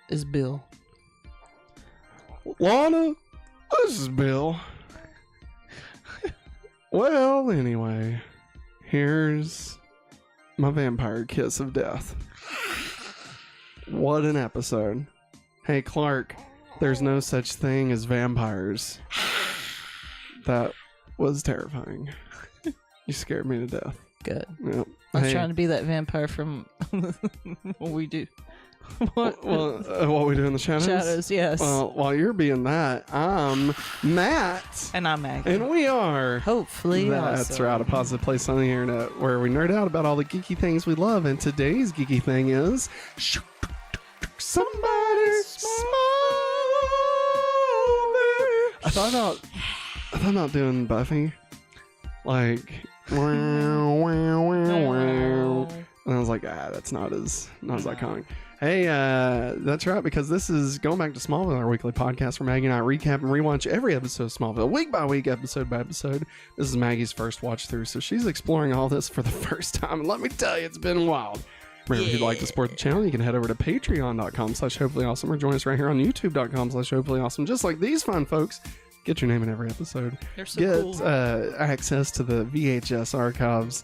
is Bill. Lana, this is Bill. Well, anyway, here's my vampire kiss of death. What an episode. Hey, Clark, there's no such thing as vampires. That was terrifying. You scared me to death. Good. Yep. I was trying to be that vampire from what we do. What we do in the shadows? Shadows, yes. Well, while you're being that, I'm Matt. And I'm Maggie. And we are... Hopefully That's awesome. right, a positive place on the internet where we nerd out about all the geeky things we love. And today's geeky thing is... Somebody Smallville. I thought about doing Buffy. Like... And I was like, that's not as iconic. Hey, that's right, because this is going back to Smallville, our weekly podcast where Maggie and I recap and rewatch every episode of Smallville, week by week, episode by episode. This is Maggie's first watch through, so she's exploring all this for the first time. And let me tell you, it's been wild. Remember, if you'd like to support the channel, you can head over to patreon.com/hopefullyawesome or join us right here on youtube.com/hopefullyawesome. Just like these fun folks. Get your name in every episode. They're so Get cool. Access to the VHS archives.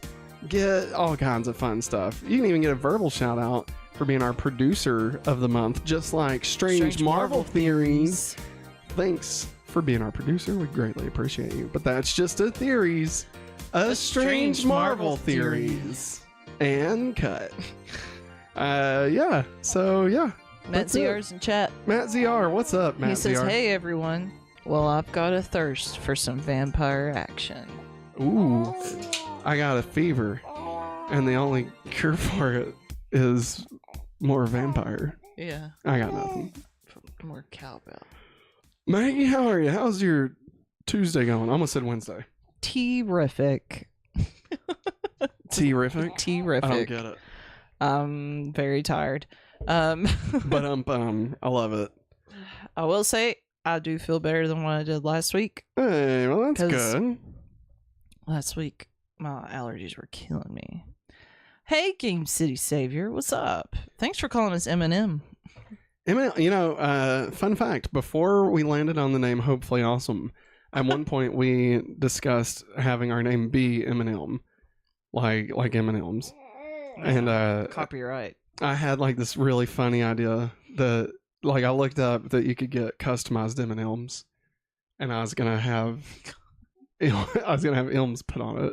Get all kinds of fun stuff. You can even get a verbal shout out for being our producer of the month, just like Strange Marvel Theories. Thanks for being our producer. We greatly appreciate you. But that's just a theories. A Strange Marvel Theories. And cut. Yeah. So, yeah. Matt ZR's in chat. Matt ZR, what's up, Matt He says, ZR? hey, everyone. Well, I've got a thirst for some vampire action. Ooh. I got a fever. And the only cure for it is more vampire. Yeah. I got nothing. More cowbell. Maggie, how are you? How's your Tuesday going? I almost said Wednesday. Terrific. Terrific? Terrific. I don't get it. I'm very tired. But I love it. I will say I do feel better than what I did last week. Hey, well, that's 'Cause good. Last week, my allergies were killing me. Hey, Game City Savior, what's up? Thanks for calling us Eminem. You know, fun fact, before we landed on the name Hopefully Awesome, at one point we discussed having our name be Eminem, like M&M's. And Copyright. I had like this really funny idea that like I looked up that you could get customized M&Ms, and I was gonna have Ilms put on it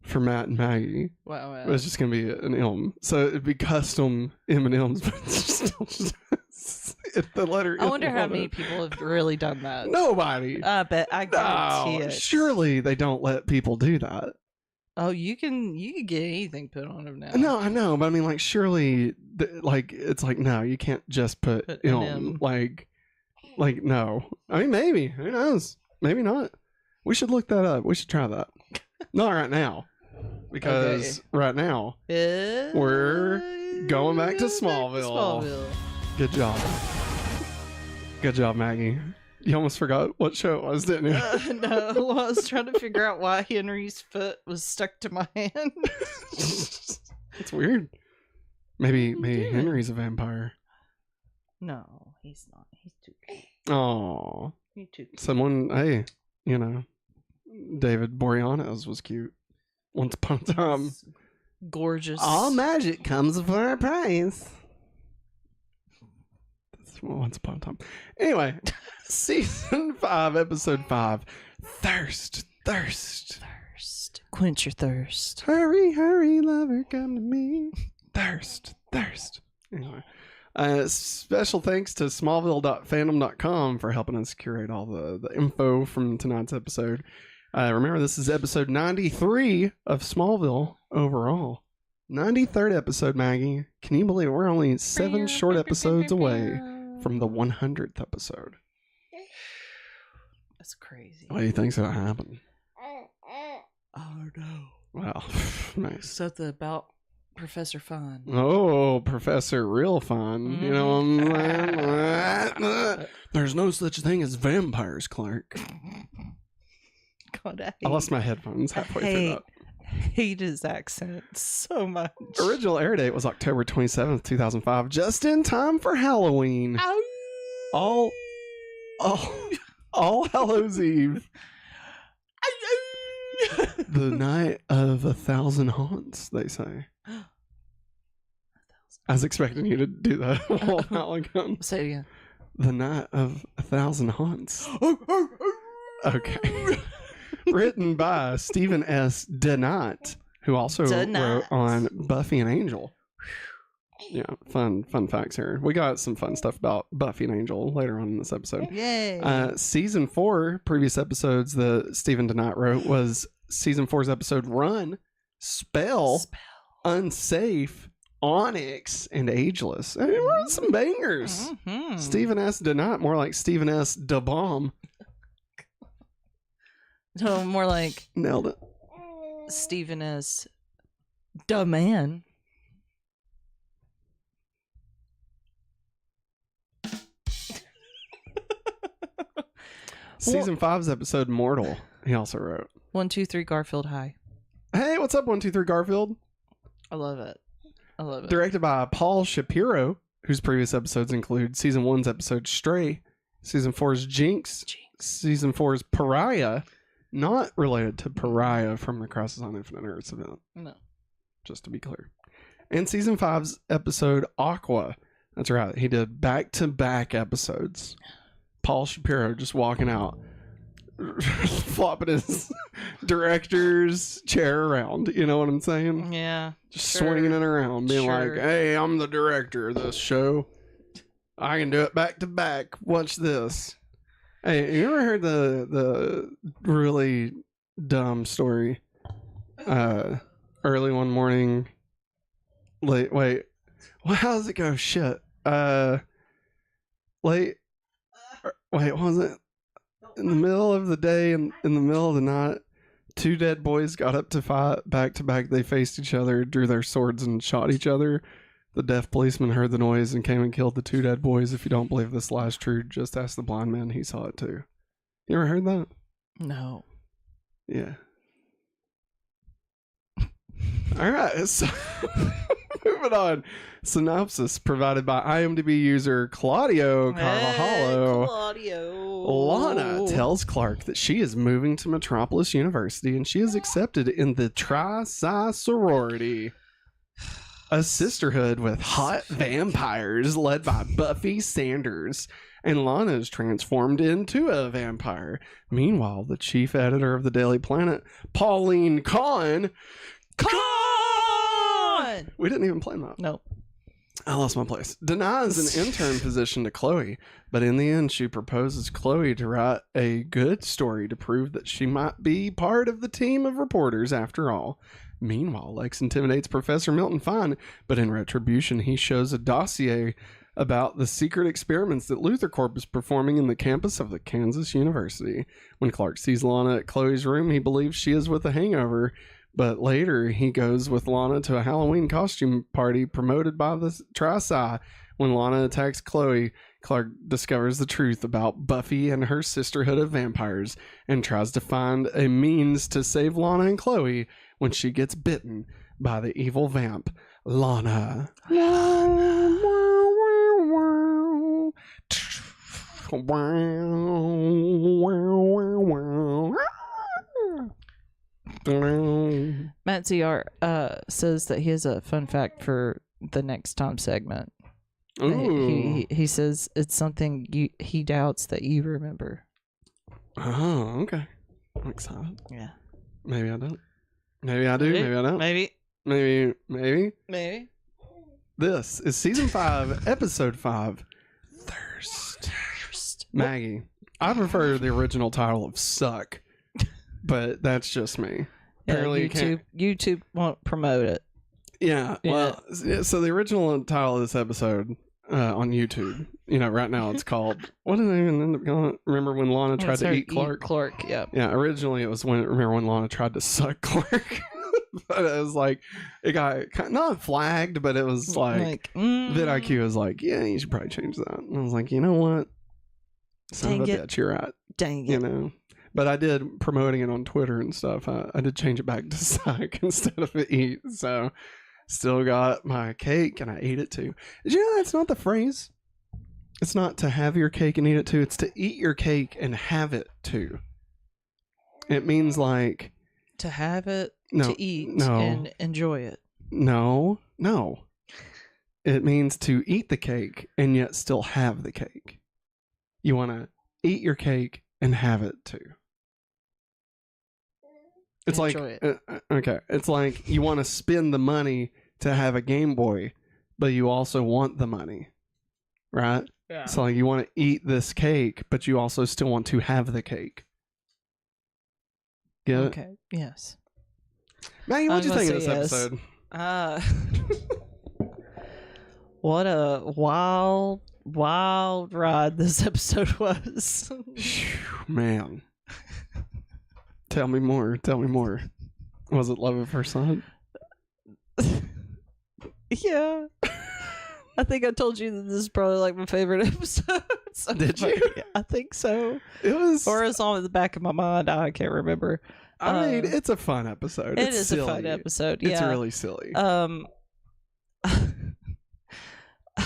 for Matt and Maggie. Wow. But it's just gonna be an Ilm, so it'd be custom M&Ms, but still just the letter. I wonder Ilm how on many it. people have really done that. Nobody. I bet. I guarantee No, it. surely they don't let people do that. Oh, you can get anything put on them now. No, I know, but I mean, like, surely, like, it's like, no, you can't just put Put Ilm. M. Like, no. I mean, maybe. Who knows? Maybe not. We should look that up. We should try that. Not right now. Because right now, we're going back to Smallville. Good job. Good job, Maggie. You almost forgot what show it was, didn't you? No, I was trying to figure out why Henry's foot was stuck to my hand. It's weird. Maybe Henry's a vampire. No, he's not. He's too cute. Oh, He's too cute. someone. Hey, you know, David Boreanaz was cute. Once upon a time. Gorgeous. All magic comes for a price. That's once upon a time. Anyway, season 5, episode 5. Thirst. Thirst. Quench your thirst. Hurry, hurry, lover, come to me. Thirst. Anyway, special thanks to smallville.fandom.com for helping us curate all the info from tonight's episode. Remember, this is episode 93 of Smallville overall. 93rd episode, Maggie. Can you believe it? We're only 7 short episodes away from the 100th episode. That's crazy. What do you think's gonna happen? Oh no. Wow, nice. Something about Professor Fun. Oh, Professor Real Fun. You know what I'm saying? There's no such thing as vampires, Clark. God, I lost my headphones halfway through that. hate his accent so much. Original air date was October 27th, 2005, just in time for Halloween. All Hallows Eve. The night of 1,000 haunts, they say. I was expecting you to do that a while ago. Say it again. The night of 1,000 haunts. Okay. Written by Stephen S. DeKnight, who also wrote on Buffy and Angel. Yeah, fun facts here. We got some fun stuff about Buffy and Angel later on in this episode. Yay! Season 4, previous episodes that Stephen DeKnight wrote was Season 4's episode Run, Spell, Unsafe, Onyx, and Ageless. I mean, we wrote some bangers. Mm-hmm. Stephen S. DeKnight, more like Stephen S. DeBomb. So more like Nailed it. Stephen S. Da man. Season 5's episode Mortal, he also wrote. 1, 2, 3 Garfield High. Hey, what's up, 1, 2, 3 Garfield? I love it. Directed by Paul Shapiro, whose previous episodes include Season 1's episode Stray, Season 4's Jinx. Season 4's Pariah, not related to Pariah from the Crisis on Infinite Earths event. No. Just to be clear. And Season 5's episode Aqua. That's right. He did back-to-back episodes. Paul Shapiro just walking out, flopping his director's chair around. You know what I'm saying? Yeah. Just swinging it around, being like, hey, I'm the director of this show. I can do it back to back. Watch this. Hey, you ever heard the really dumb story? Early one morning. Wait. Well, how does it go? Shit. Late. Wait, what was it? In the middle of the day and in the middle of the night, two dead boys got up to fight back to back. They faced each other, drew their swords, and shot each other. The deaf policeman heard the noise and came and killed the two dead boys. If you don't believe this lie is true, just ask the blind man. He saw it too. You ever heard that? No. Yeah. All right. So moving on. Synopsis provided by IMDb user Claudio Carvajalo. Hey, Claudio. Lana tells Clark that she is moving to Metropolis University and she is accepted in the Tri-Psi sorority, a sisterhood with hot vampires led by Buffy Sanders. And Lana is transformed into a vampire. Meanwhile, the chief editor of the Daily Planet, Pauline Kahn. We didn't even play that. Nope. I lost my place. Denies an intern position to Chloe, but in the end, she proposes Chloe to write a good story to prove that she might be part of the team of reporters after all. Meanwhile, Lex intimidates Professor Milton Fine, but in retribution, he shows a dossier about the secret experiments that Luther Corp is performing in the campus of the Kansas University. When Clark sees Lana at Chloe's room, he believes she is with a hangover. But later, he goes with Lana to a Halloween costume party promoted by the Tri-Psi. When Lana attacks Chloe, Clark discovers the truth about Buffy and her sisterhood of vampires and tries to find a means to save Lana and Chloe when she gets bitten by the evil vamp, Lana. Matt ZR says that he has a fun fact for the next time segment. He says it's something he doubts that you remember. Oh, okay. I'm excited. Yeah. Maybe I don't. Maybe I do. Maybe I don't. Maybe. Maybe. This is Season 5, Episode 5, Thirst. Maggie, I prefer the original title of Suck, but that's just me. Yeah, YouTube won't promote it. Yeah, well, so the original title of this episode on YouTube, right now it's called, what did they even end up calling? Remember when Lana tried to eat Clark? Clark, yeah. Yeah, originally it was remember when Lana tried to suck Clark? But it was like, it got not flagged, but it was like VidIQ was like, yeah, you should probably change that. And I was like, you know what? Son of a bitch, you're right. Dang it. But I did promoting it on Twitter and stuff. I did change it back to suck instead of eat. So still got my cake and I ate it too. Did you know that's not the phrase? It's not to have your cake and eat it too. It's to eat your cake and have it too. It means like to have it, to eat, and enjoy it. No. It means to eat the cake and yet still have the cake. You want to eat your cake and have it too. It's enjoy like okay. It's like you want to spend the money to have a Game Boy, but you also want the money, right? Yeah. So like you want to eat this cake, but you also still want to have the cake. Get it? Okay. Yes. Maggie, what'd you think of this episode? What a wild ride this episode was. Man. Tell me more. Was it love at first sight? Yeah. I think I told you that this is probably like my favorite episode. So did you? I think so. It was, or it's on in the back of my mind. I can't remember. I mean, it's a fun episode. It's silly. A fun episode. Yeah. It's really silly. I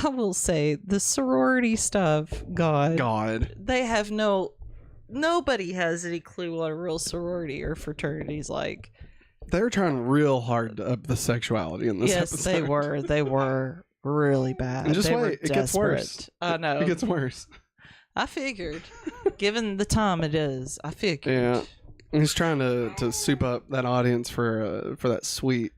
will say the sorority stuff. God, they have nobody has any clue what a real sorority or fraternity is like. They're trying real hard to up the sexuality in this episode. Yes, they were really bad. And just they wait, it gets worse. I know. It gets worse. I figured, given the time it is, I figured. Yeah, he's trying to soup up that audience for that sweet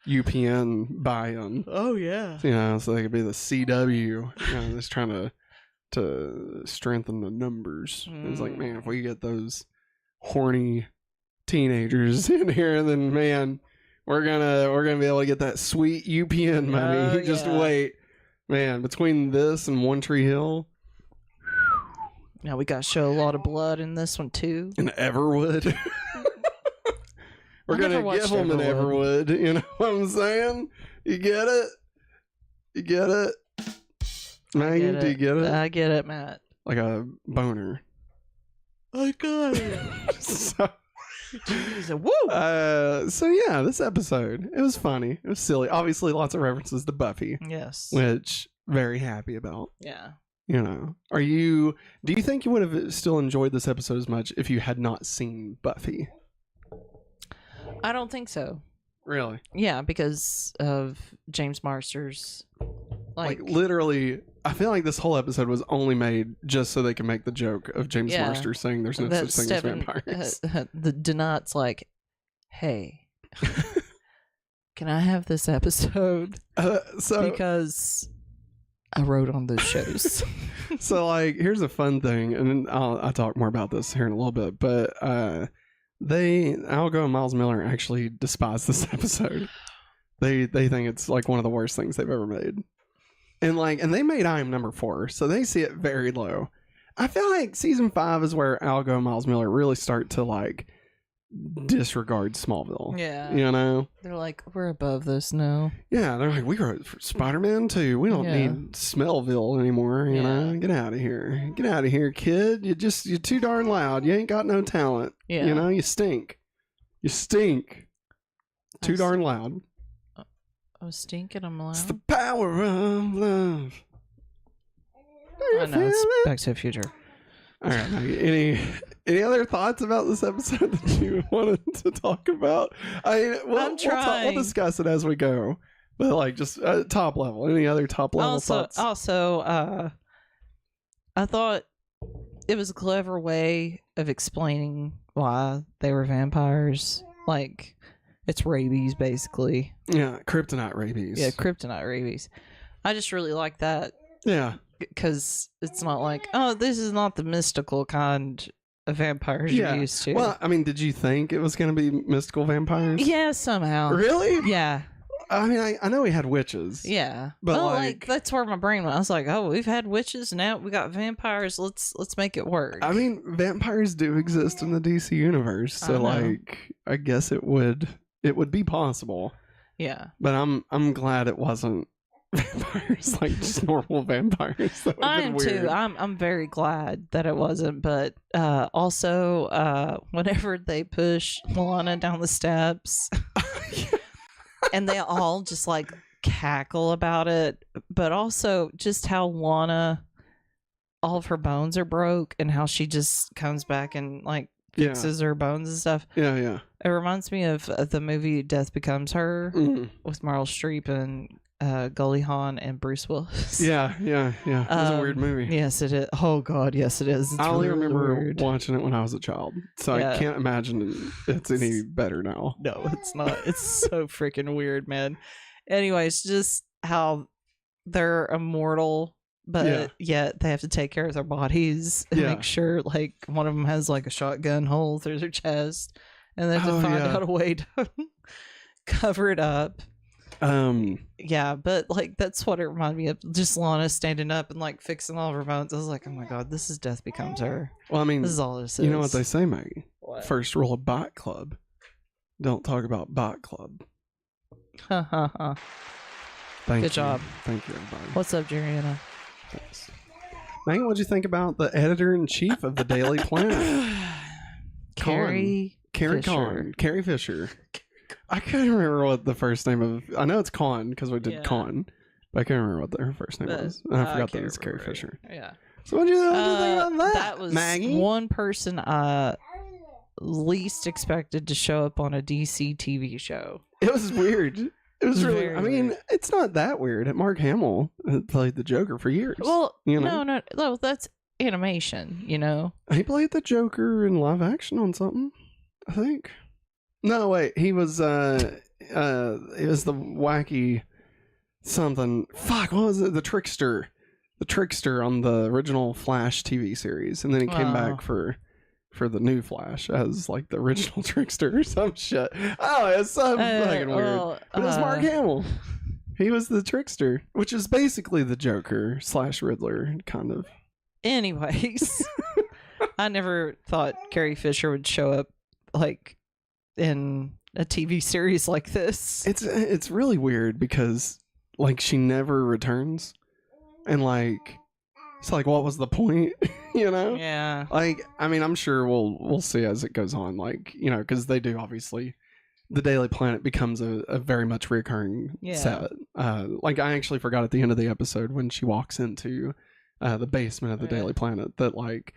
UPN buy-in. Oh yeah. You know, so they could be the CW. You know, just trying to strengthen the numbers. It's like, man, if we get those horny teenagers in here, then man, we're gonna be able to get that sweet UPN money. Just wait, man. Between this and One Tree Hill, now we got to show a lot of blood in this one too. In Everwood, we're gonna give them an Everwood. You know what I'm saying? You get it? You get it? Maggie, do you get it? I get it, Matt. Like a boner. I got it. So yeah, this episode, it was funny. It was silly. Obviously, lots of references to Buffy. Yes. Which very happy about. Yeah. You know, do you think you would have still enjoyed this episode as much if you had not seen Buffy? I don't think so. Really? Yeah, because of James Marsters. Like literally, I feel like this whole episode was only made just so they can make the joke of James Marsters saying there's no such thing as vampires. The Donut's like, hey, can I have this episode? Because I wrote on those shows. So like, here's a fun thing, and I'll talk more about this here in a little bit, but Algo and Miles Miller actually despise this episode. They think it's like one of the worst things they've ever made. And they made I Am Number 4, so they see it very low. I feel like season 5 is where Algo and Miles Miller really start to like disregard Smallville. Yeah. You know? They're like, we're above this now. Yeah, they're like, we wrote for Spider-Man too. We don't need Smallville anymore, you know? Get out of here. Get out of here, kid. You're too darn loud. You ain't got no talent. Yeah. You know, you stink. You stink. Too darn loud. I was stinking, I'm loud. It's the power of love. I know, it's Back to the Future. All right, any other thoughts about this episode that you wanted to talk about? I'm trying. We'll discuss it as we go, but like just top level. Any other top level thoughts? Also, I thought it was a clever way of explaining why they were vampires. Like, it's rabies, basically. Yeah, kryptonite rabies. Yeah, kryptonite rabies. I just really like that. Yeah. Because it's not like, oh, this is not the mystical kind of vampires you're used to. Well, I mean, did you think it was going to be mystical vampires? Yeah, somehow. Really? Yeah. I mean, I know we had witches. Yeah. But like that's where my brain went. I was like, oh, we've had witches, now we got vampires. Let's make it work. I mean, vampires do exist in the DC universe, so I guess it would be possible. Yeah. But I'm glad it wasn't vampires, like just normal vampires. That I am too. I'm very glad that it wasn't, but also whenever they push Lana down the steps and they all just like cackle about it, but also just how Lana, all of her bones are broke and how she just comes back and like fixes her bones and stuff. Yeah. It reminds me of the movie Death Becomes Her with Meryl Streep and Goldie Hawn and Bruce Willis. Yeah. It's a weird movie. Yes, it is. Oh God, yes, it is. I only remember watching it when I was a child, so I can't imagine it's any better now. No, it's not. It's so freaking weird, man. Anyways, just how they're immortal, but yet they have to take care of their bodies and make sure, like, one of them has like a shotgun hole through their chest, and they have to find out a way to cover it up. But like that's what it reminded me of. Just Lana standing up and like fixing all of her bones. I was like, oh my God, this is Death Becomes Her. Well, I mean, this is all this is. You know what they say, Maggie? What? First rule of Bot Club: don't talk about Bot Club. Good job. Thank you, everybody. What's up, Jeriana? Thanks. Maggie, what'd you think about the editor-in-chief of the Daily Planet? Carrie Fisher. I can't remember what the first name of. I know it's Con because we did Con, but I can't remember what her first name was. And I forgot that it's Carrie Fisher. Yeah. So what'd you think about that? That was Maggie? one person I least expected to show up on a DC TV show. It was weird. It was really. Very I mean, weird. it's not that weird. Mark Hamill played the Joker for years. Well, you know? no, that's animation. You know, he played the Joker in live action on something, I think. No, wait. He was. It was the wacky something. Fuck. What was it? The Trickster. The Trickster on the original Flash TV series, and then he came back for the new Flash as like the original Trickster or some shit. Oh, it's so fucking weird. But it was Mark Hamill. He was the Trickster, which is basically the Joker / Riddler, kind of. Anyways, I never thought Carrie Fisher would show up like in a TV series like this. It's really weird because like she never returns, and like it's like what was the point? You know? Yeah. Like, I mean, I'm sure we'll see as it goes on. Like, you know, because they do obviously, the Daily Planet becomes a very much recurring set. Like, I actually forgot at the end of the episode when she walks into the basement of the Daily Planet that like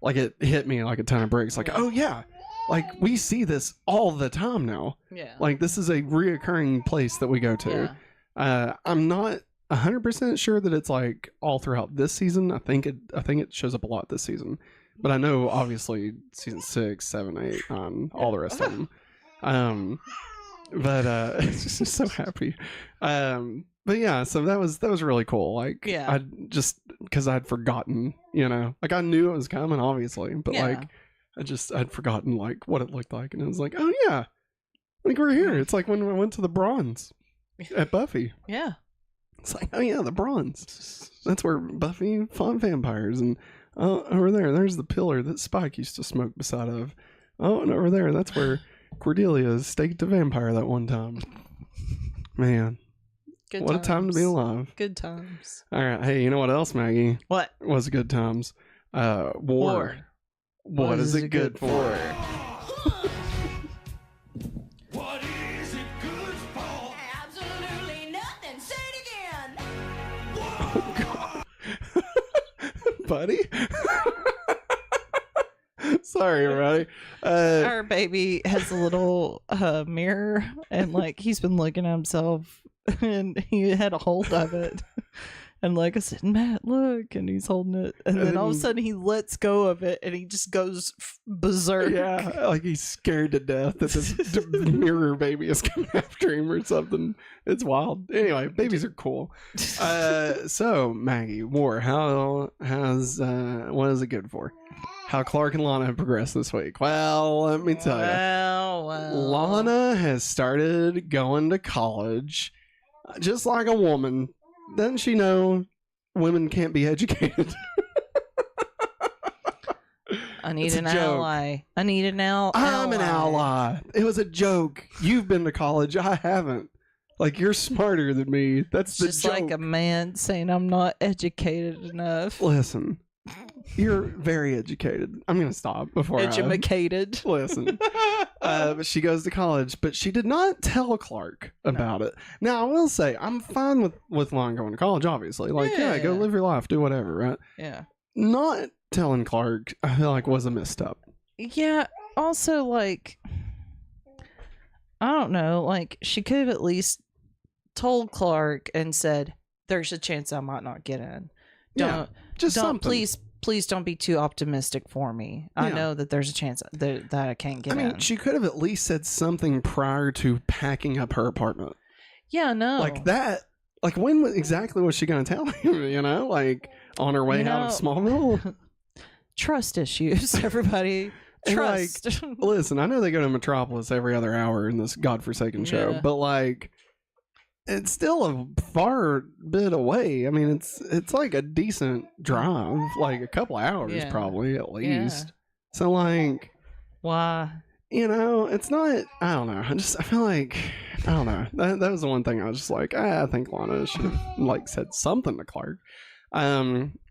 it hit me like a ton of bricks. Like, oh yeah, like we see this all the time now. Yeah. Like this is a reoccurring place that we go to. Yeah. I'm not 100% sure that it's like all throughout this season. I think it shows up a lot this season, but I know obviously season 6, 7, 8, 9, all the rest of them. It's just so happy. But yeah, so that was really cool. Like, I just because I'd forgotten, you know, like I knew it was coming, obviously, but like I'd forgotten like what it looked like, and it was like, oh yeah, like we're here. It's like when we went to the Bronze at Buffy. Yeah. It's like, oh yeah, the Bronze. That's where Buffy fought vampires. And over there's the pillar that Spike used to smoke beside of. Oh, and over there, that's where Cordelia staked a vampire that one time. Man. What a time to be alive. Good times. All right. Hey, you know what else, Maggie? What? Was good times? War. What is it good for? Buddy. Sorry, everybody. Our baby has a little mirror, and like he's been looking at himself, and he had a hold of it. And like I said, Matt, look, and he's holding it, and then all of a sudden he lets go of it, and he just goes berserk. Yeah, like he's scared to death that this mirror baby is coming after him or something. It's wild. Anyway, babies are cool. So Maggie, War, what is it good for? How Clark and Lana have progressed this week. Well, let me tell you. Well. Lana has started going to college, just like a woman. Doesn't she know women can't be educated? I need an ally. I need an ally. I'm an ally. It was a joke. You've been to college. I haven't. Like, you're smarter than me. That's the just joke. like a man saying I'm not educated enough. Listen, you're very educated. I'm going to stop before Educated. Listen. But she goes to college, but she did not tell Clark about it. Now, I will say, I'm fine with Lana going to college, obviously. Like, yeah, go live your life, do whatever, right? Yeah. Not telling Clark, I feel like, was a misstep. Yeah, also, like, I don't know, like, she could have at least told Clark and said, there's a chance I might not get in. Don't something. Please don't be too optimistic for me. Yeah. I know that there's a chance that I can't get in. I mean, she could have at least said something prior to packing up her apartment. Yeah, no. Like that. Like, when exactly was she going to tell him, you know? Like, on her way out of Smallville? Trust issues, everybody. Trust. Like, listen, I know they go to Metropolis every other hour in this godforsaken show, but, like, it's still a far bit away. I mean, it's like a decent drive, like a couple hours probably at least. Yeah. So, like, why? You know, it's not. I don't know. I feel like, I don't know. That was the one thing I was just like, I think Lana should have like said something to Clark.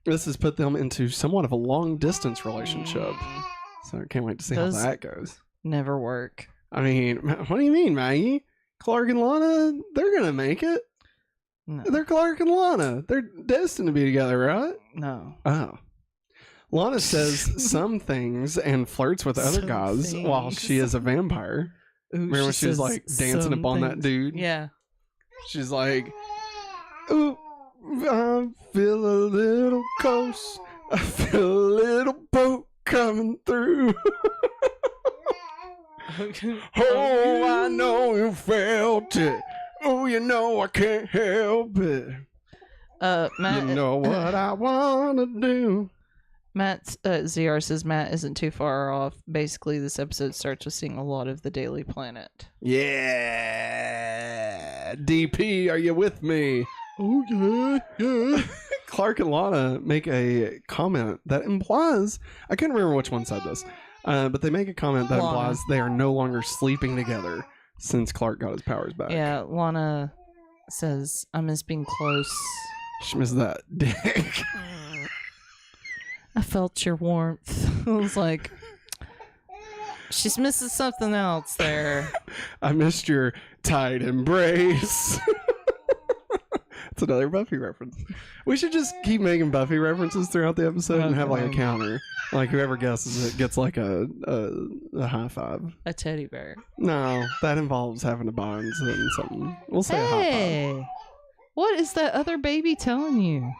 This has put them into somewhat of a long distance relationship. So I can't wait to see how that goes. Never work. I mean, what do you mean, Maggie? Clark and Lana, they're gonna make it. No. They're Clark and Lana. They're destined to be together, right? No. Oh. Lana says some things and flirts with other guys while she is a vampire. Ooh, remember when she was like dancing upon that dude? Yeah. She's like, ooh, I feel a little coast. I feel a little boat coming through. Oh, I know you felt it. Oh, you know I can't help it. Matt, you know what I want to do. Matt, ZR says Matt isn't too far off. Basically, this episode starts with seeing a lot of the Daily Planet. Yeah. DP, are you with me? Oh, yeah. Clark and Lana make a comment that implies, I can't remember which one said this, but they make a comment that implies they are no longer sleeping together since Clark got his powers back. Yeah, Lana says, I miss being close. She missed that dick. I felt your warmth. I was like, she's missing something else there. I missed your tight embrace. It's another Buffy reference. We should just keep making Buffy references throughout the episode and have like a counter. Like whoever guesses it gets like a high five. A teddy bear. No, that involves having to bind something. We'll say a high five. What is that other baby telling you?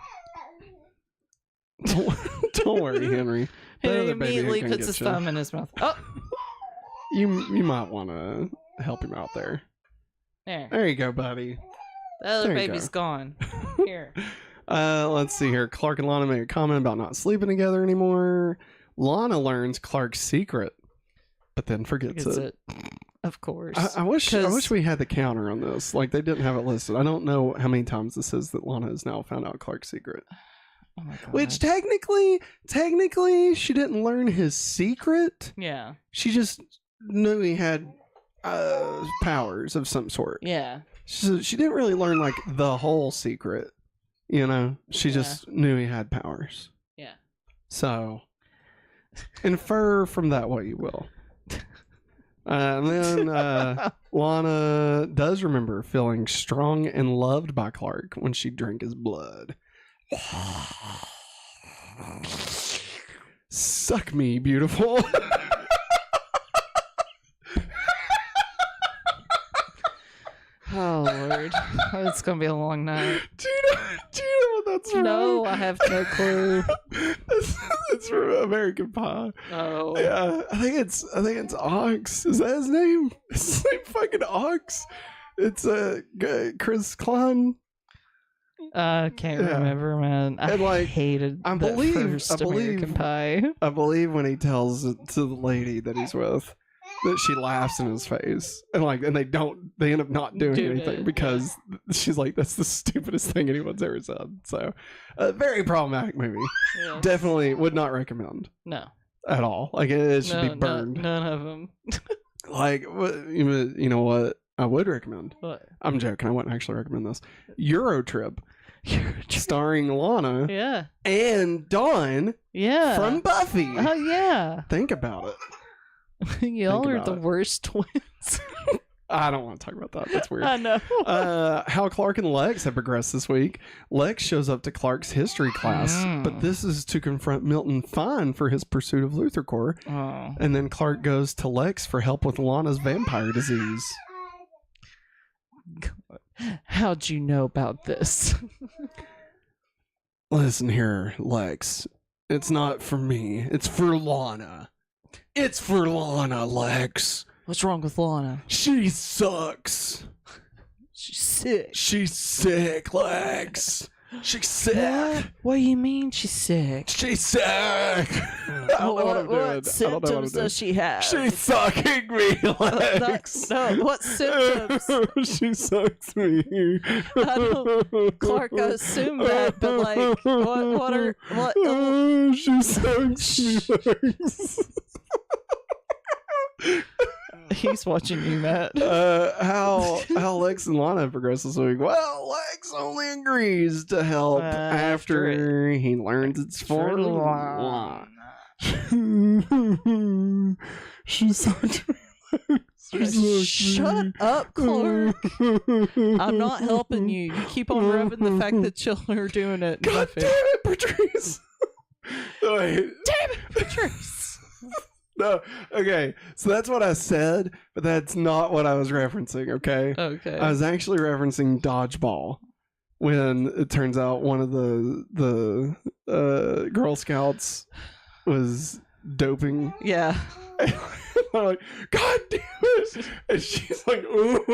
Don't worry, Henry. He immediately puts his thumb in his mouth. Oh, you might want to help him out there. There you go, buddy. The other baby's gone. Here. Let's see here. Clark and Lana make a comment about not sleeping together anymore. Lana learns Clark's secret, but then forgets it. Of course. I wish we had the counter on this. Like they didn't have it listed. I don't know how many times this is that Lana has now found out Clark's secret. Oh my God. Which technically, she didn't learn his secret. Yeah. She just knew he had powers of some sort. Yeah. So she didn't really learn like the whole secret. You know, she just knew he had powers. Yeah. So infer from that what you will. And then Lana does remember feeling strong and loved by Clark when she drank his blood. Suck me, beautiful. Oh, Lord. It's going to be a long night. Do you know what that's from? No, I have no clue. It's from American Pie. Oh. Yeah, I think it's Ox. Is that his name? Is his name fucking Ox? It's Chris Klein. I can't remember, man. I hated American Pie. I believe when he tells it to the lady that he's with, that she laughs in his face, and they end up not doing anything because she's like, that's the stupidest thing anyone's ever said. So, very problematic movie. Yeah. Definitely would not recommend. No, at all. Like it should be burned. None of them. Like, you know what? I would recommend. What? I'm joking. I wouldn't actually recommend this. Eurotrip. Starring Lana. Yeah. And Dawn. Yeah. From Buffy. Oh, yeah. Think about it. Y'all are the worst twins. I don't want to talk about that. That's weird. I know. How Clark and Lex have progressed this week. Lex shows up to Clark's history class, but this is to confront Milton Fine for his pursuit of Luthor. Oh. And then Clark goes to Lex for help with Lana's vampire disease. How'd you know about this? Listen here, Lex. It's not for me. It's for Lana. It's for Lana, Lex. What's wrong with Lana? She sucks. She's sick. She's sick, Lex. She's sick. What do you mean she's sick? She's sick. I don't know what I'm doing. What symptoms does she have? She's sucking me, Lex. No, what symptoms? She sucks me. Clark, I assume that, but like, what? She sucks me, Lex. He's watching you, Matt. How Lex and Lana progress this week? Well, Lex only agrees to help after he learns it's for Lana. She sucked me. Shut up, Clark. I'm not helping you. You keep on rubbing the fact that children are doing it. God damn it, Patrice. Wait. Damn it, Patrice. No, okay, so that's what I said, but that's not what I was referencing, okay? Okay. I was actually referencing dodgeball when it turns out one of the Girl Scouts was doping. Yeah. And I'm like, God damn it! And she's like, ooh.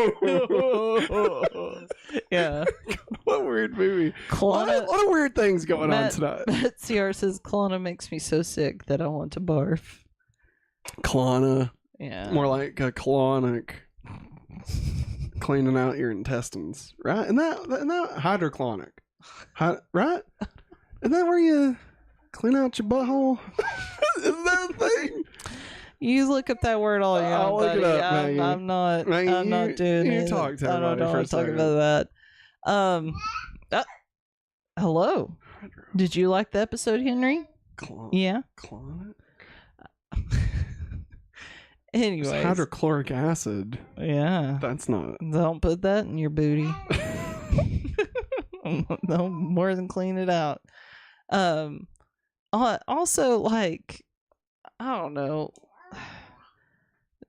Yeah. What a weird movie. A lot of weird things going on tonight. Matt CR says, Klana makes me so sick that I want to barf. Klana. Yeah. More like a colonic. Cleaning out your intestines. Right? Isn't that hydroclonic? Right? Isn't that where you clean out your butthole? Isn't that a thing? You look up that word all year, I'll buddy. look it up, Maggie. I'm not doing it. You talk to everybody. I don't want to talk about that. Hello. Did you like the episode, Henry? Yeah. Clonic? Anyways. Hydrochloric acid. Yeah. That's not. Don't put that in your booty. No more than clean it out. Also, like, I don't know.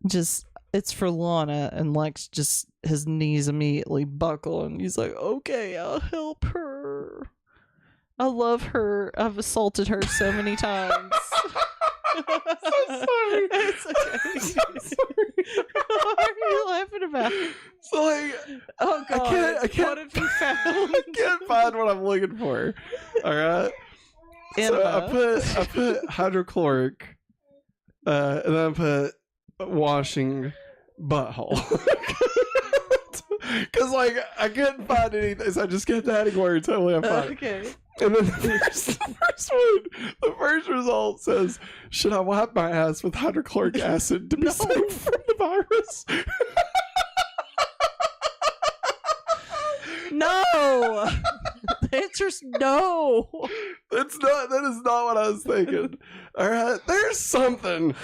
Just, it's for Lana, and Lex just, his knees immediately buckle, and he's like, okay, I'll help her. I love her. I've assaulted her so many times. So sorry. It's okay. I'm so sorry. What are you laughing about? So like, oh God, I can't. What have you found? I can't find what I'm looking for. All right. So I put hydrochloric, and then I put washing butthole. Because like I couldn't find anything, so I just kept adding words. Hopefully I find it. Okay. And then the first result says, should I wipe my ass with hydrochloric acid to be safe from the virus? No. The answer's no. That is not what I was thinking. All right. There's something.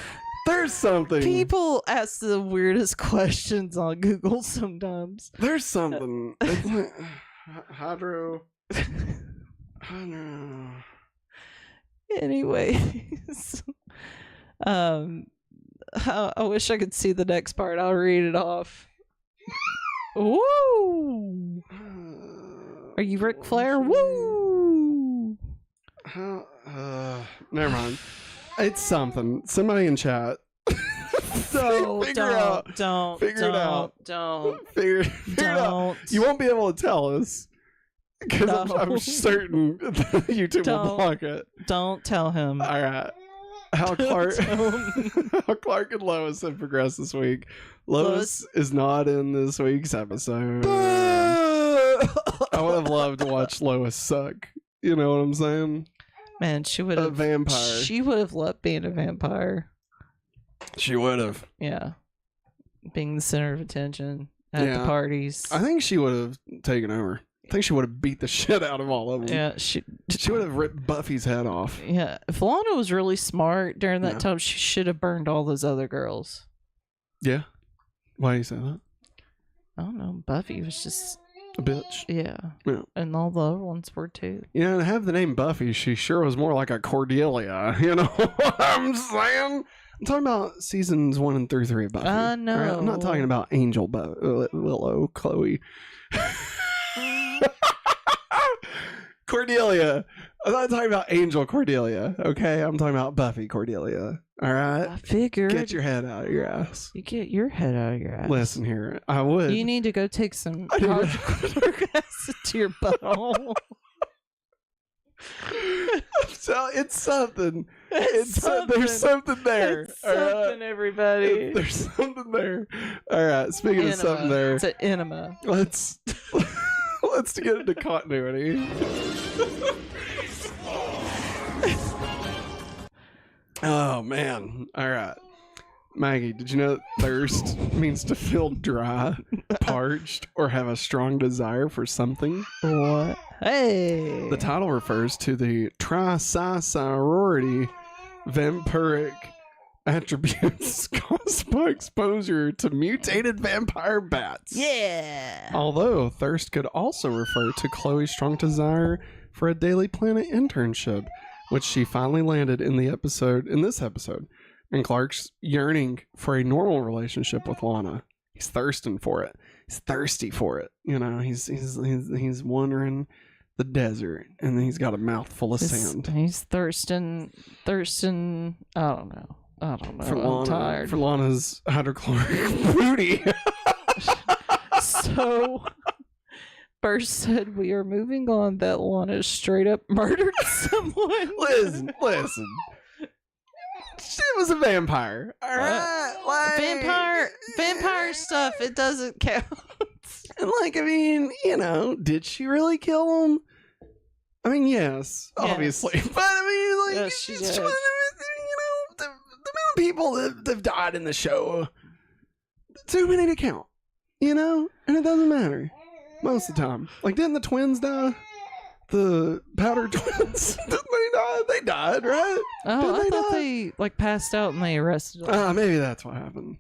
People ask the weirdest questions on Google sometimes. There's something. It's like hydro. Anyways, I wish I could see the next part. I'll read it off. Woo! Are you Ric Flair? Woo! Never mind. It's something. Somebody in chat. Don't. Figure it out. Figure it out. You won't be able to tell us. Because I'm certain YouTube will block it. Don't tell him. All right. How Clark and Lois have progressed this week. Lois is not in this week's episode. I would have loved to watch Lois suck. You know what I'm saying? Man, she would have. A vampire. She would have loved being a vampire. She would have. Yeah. Being the center of attention. at the parties. I think she would have taken over. I think she would have beat the shit out of all of them. Yeah, she would have ripped Buffy's head off. Yeah, if Lana was really smart during that time, she should have burned all those other girls. Yeah. Why do you say that? I don't know. Buffy was just a bitch. Yeah. And all the other ones were too. You know, to have the name Buffy, she sure was more like a Cordelia. You know what I'm saying? I'm talking about seasons 1 and 3 of Buffy. No. Right? I'm not talking about Angel, Willow, Chloe. Cordelia. I'm not talking about Angel Cordelia, okay? I'm talking about Buffy Cordelia. All right? I figured. Get your head out of your ass. You get your head out of your ass. Listen here. I would. You need to go take some hydrochloric acid to your butthole. So it's something. It's something. There's something there. It's something, everybody. There's something there. All right. Speaking of something there, it's an enema. Let's get into continuity. Oh man! All right, Maggie. Did you know that thirst means to feel dry, parched, or have a strong desire for something? What? Hey! The title refers to the trisorority vampiric attributes caused by exposure to mutated vampire bats. Yeah! Although thirst could also refer to Chloe's strong desire for a Daily Planet internship, which she finally landed in this episode, and Clark's yearning for a normal relationship with Lana. He's thirsting for it. He's thirsty for it. You know, he's wandering the desert, and then he's got a mouthful of sand. He's thirsting. I don't know. For Lana, I'm tired. For Lana's hydrochloric booty. So, Burst said we are moving on that Lana straight up murdered someone. Listen. She was a vampire. All right. Vampire stuff, it doesn't count. And I mean, you know, did she really kill him? I mean, yes, obviously. But I mean, yes, she did. You know, the amount of people that have died in the show, too many to count. You know, and it doesn't matter most of the time. Like, didn't the twins die? The Powder twins, didn't they die? They died, right? Oh, I thought they passed out and they arrested them. Maybe that's what happened.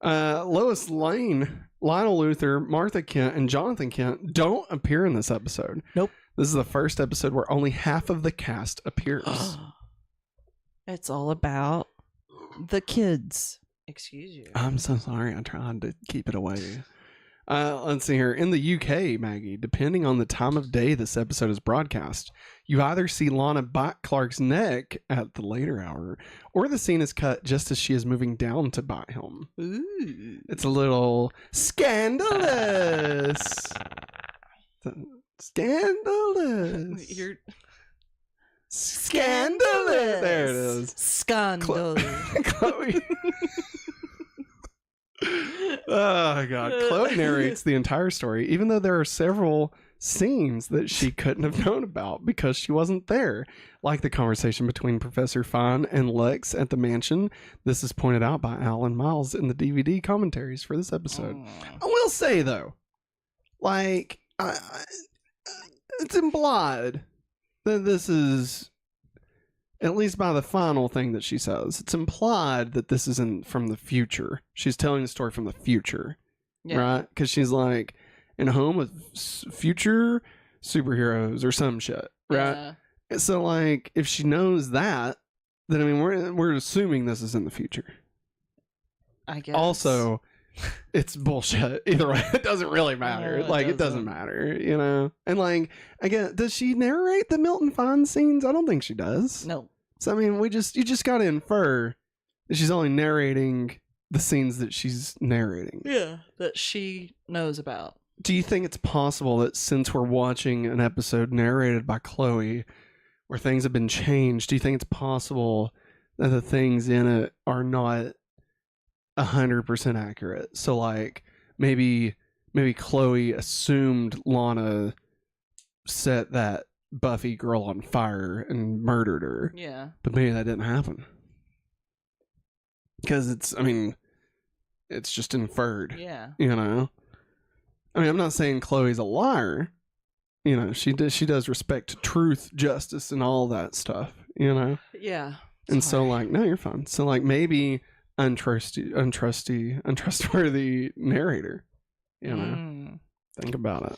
Lois Lane, Lionel Luthor, Martha Kent, and Jonathan Kent don't appear in this episode. Nope. This is the first episode where only half of the cast appears. It's all about the kids. Excuse you. I'm so sorry. I tried to keep it away. Let's see here. In the UK, Maggie, depending on the time of day this episode is broadcast, you either see Lana bite Clark's neck at the later hour, or the scene is cut just as she is moving down to bite him. Ooh. It's a little scandalous. Scandalous. You're scandalous. There it is. Scandalous. Chloe. Oh my god. Chloe narrates the entire story, even though there are several scenes that she couldn't have known about because she wasn't there, like the conversation between Professor Fine and Lex at the mansion. This is pointed out by Alan Miles in the DVD commentaries for this episode. I will say though, it's implied that this is, at least by the final thing that she says, it's implied that this isn't from the future. She's telling the story from the future, right? Because she's like in a home with future superheroes or some shit, right? Yeah. So if she knows that, then I mean we're assuming this is in the future. I guess. Also, it's bullshit. Either way, it doesn't really matter. It doesn't matter, you know. And again, does she narrate the Milton Fine scenes? I don't think she does. No. So I mean, you just got to infer that she's only narrating the scenes that she's narrating. Yeah, that she knows about. Do you think it's possible that since we're watching an episode narrated by Chloe, where things have been changed, do you think it's possible that the things in it are not 100% accurate? So maybe Chloe assumed Lana set that Buffy girl on fire and murdered her. Yeah. But maybe that didn't happen. Because it's just inferred. Yeah. You know? I mean, I'm not saying Chloe's a liar. You know, she does respect truth, justice, and all that stuff, you know? Yeah. And so, like, no, you're fine. So, like, maybe untrustworthy narrator, you know? Think about it.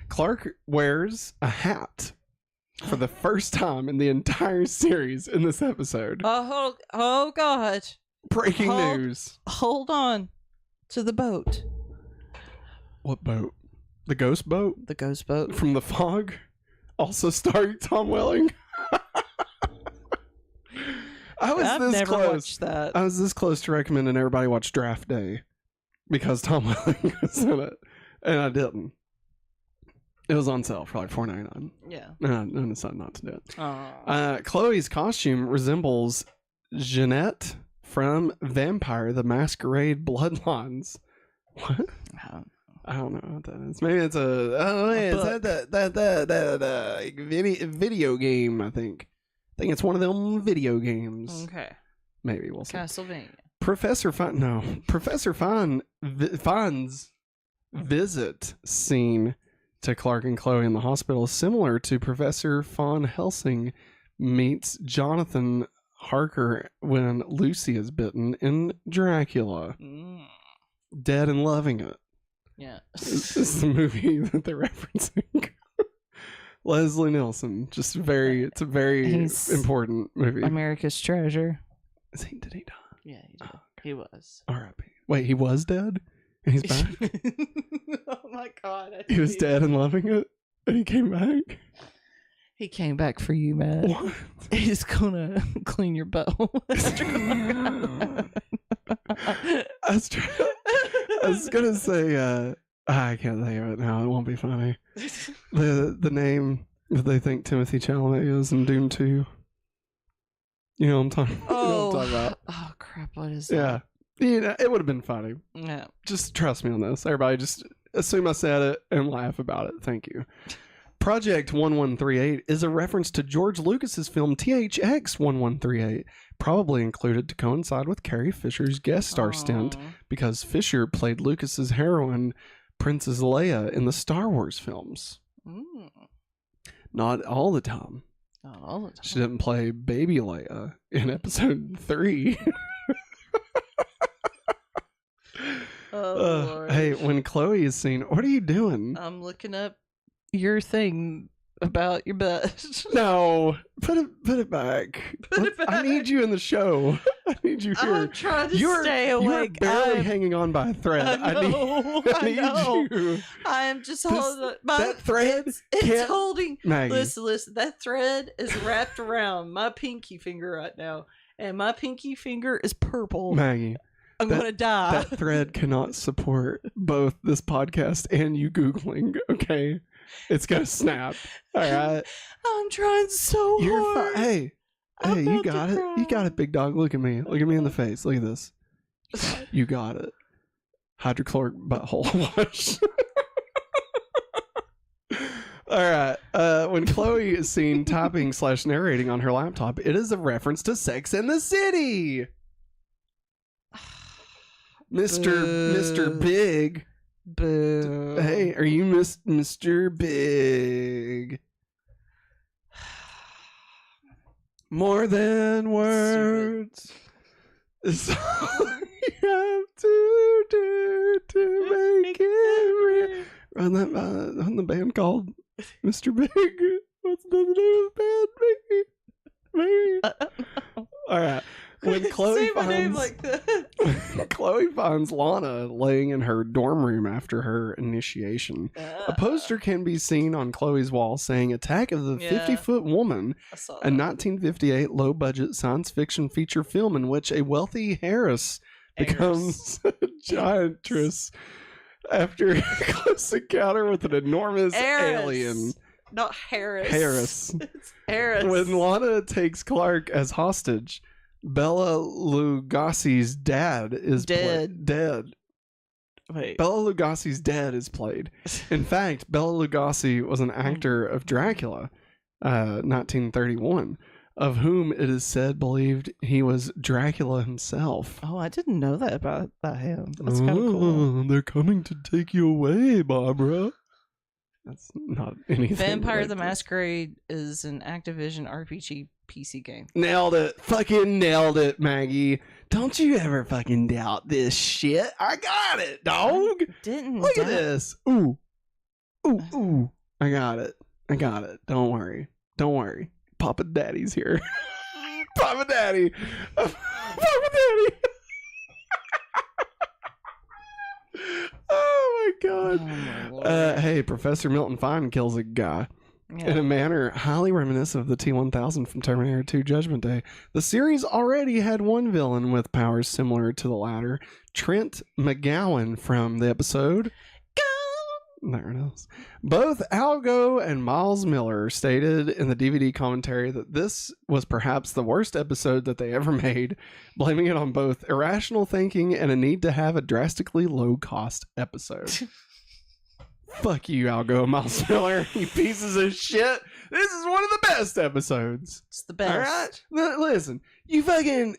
Clark wears a hat for the first time in the entire series in this episode. Oh God. Breaking news. Hold on to the boat. What boat? The ghost boat? The ghost boat. From The Fog? Also starring Tom Welling? I've never watched that. I was this close to recommending everybody watch Draft Day because Tom Welling was in it, and I didn't. It was on sale for like $4.99. Yeah. And I decided not to do it. Chloe's costume resembles Jeanette from Vampire the Masquerade Bloodlines. What? I don't know what that is. Maybe it's a video game, I think. I think it's one of them video games. Okay. Maybe we'll see. Castlevania. Professor Fine's visit scene to Clark and Chloe in the hospital is similar to Professor Von Helsing meets Jonathan Harker when Lucy is bitten in Dracula. Dead and Loving It. Yeah. This is the movie that they're referencing. Leslie Nielsen. It's a very important movie. America's Treasure. Did he die? Yeah, he did. Oh, he was. R.I.P. Wait, he was dead? And he's back? Oh my God. He was dead and loving it? And he came back? He came back for you, Matt. What? He's gonna clean your butt. I was gonna say, I can't think of it now. It won't be funny. The name that they think Timothy Chalamet is in Doom 2. You know what I'm talking, about? Oh, crap. What is that? Yeah. You know, it would have been funny. Yeah. Just trust me on this. Everybody just assume I said it and laugh about it. Thank you. Project 1138 is a reference to George Lucas's film THX 1138, probably included to coincide with Carrie Fisher's guest star stint because Fisher played Lucas's heroine, Princess Leia, in the Star Wars films. Not all the time. Not all the time. She didn't play Baby Leia in episode 3. Lord. Hey, when Chloe is seen, what are you doing? I'm looking up your thing about your butt. No, put it back. I need you in the show. I need you here. I'm trying to stay awake. You're barely hanging on by a thread. I need you. I am just holding that thread. It's holding. Maggie. Listen. That thread is wrapped around my pinky finger right now, and my pinky finger is purple. Maggie. I'm gonna die. That thread cannot support both this podcast and you Googling, okay? It's gonna snap. All right. I'm trying so hard. Hey, you got it. You got it, big dog. Look at me. Look at me in the face. Look at this. You got it. Hydrochloric butthole wash. All right. When Chloe is seen typing / narrating on her laptop, it is a reference to Sex and the City. Mr. Big. Boo. Hey, are you Mr. Big? More than words is all you have to do to make it real. On the band called Mr. Big. What's the name of the band? Maybe. All right. When Chloe finds Lana laying in her dorm room after her initiation, a poster can be seen on Chloe's wall saying Attack of the 50-Foot Woman, a 1958 low-budget science fiction feature film in which a wealthy heiress becomes a giantress after a close encounter with an enormous alien. Not Harris. Harris. It's Harris. When Lana takes Clark as hostage, Bela Lugosi's dad is dead. Wait. Bela Lugosi's dad is played. In fact, Bela Lugosi was an actor of Dracula, 1931. of whom it is said believed he was Dracula himself. Oh, I didn't know that about him. That's kind of cool. They're coming to take you away, Barbara. That's not anything. Vampire the Masquerade is an Activision RPG PC game. Nailed it. Fucking nailed it, Maggie. Don't you ever fucking doubt this shit. I got it, dog. Look at this. Ooh. Ooh. I got it. Don't worry. Papa Daddy's here. Papa Daddy. Papa Daddy. Oh my god. Hey, Professor Milton Fine kills a guy in a manner highly reminiscent of the T-1000 from Terminator 2 Judgment Day. The series already had one villain with powers similar to the latter, Trent McGowan from the episode. There it is. Both Algo and Miles Miller stated in the DVD commentary that this was perhaps the worst episode that they ever made, blaming it on both irrational thinking and a need to have a drastically low-cost episode. Fuck you, Algo and Miles Miller, you pieces of shit. This is one of the best episodes. It's the best. All right? Listen, you fucking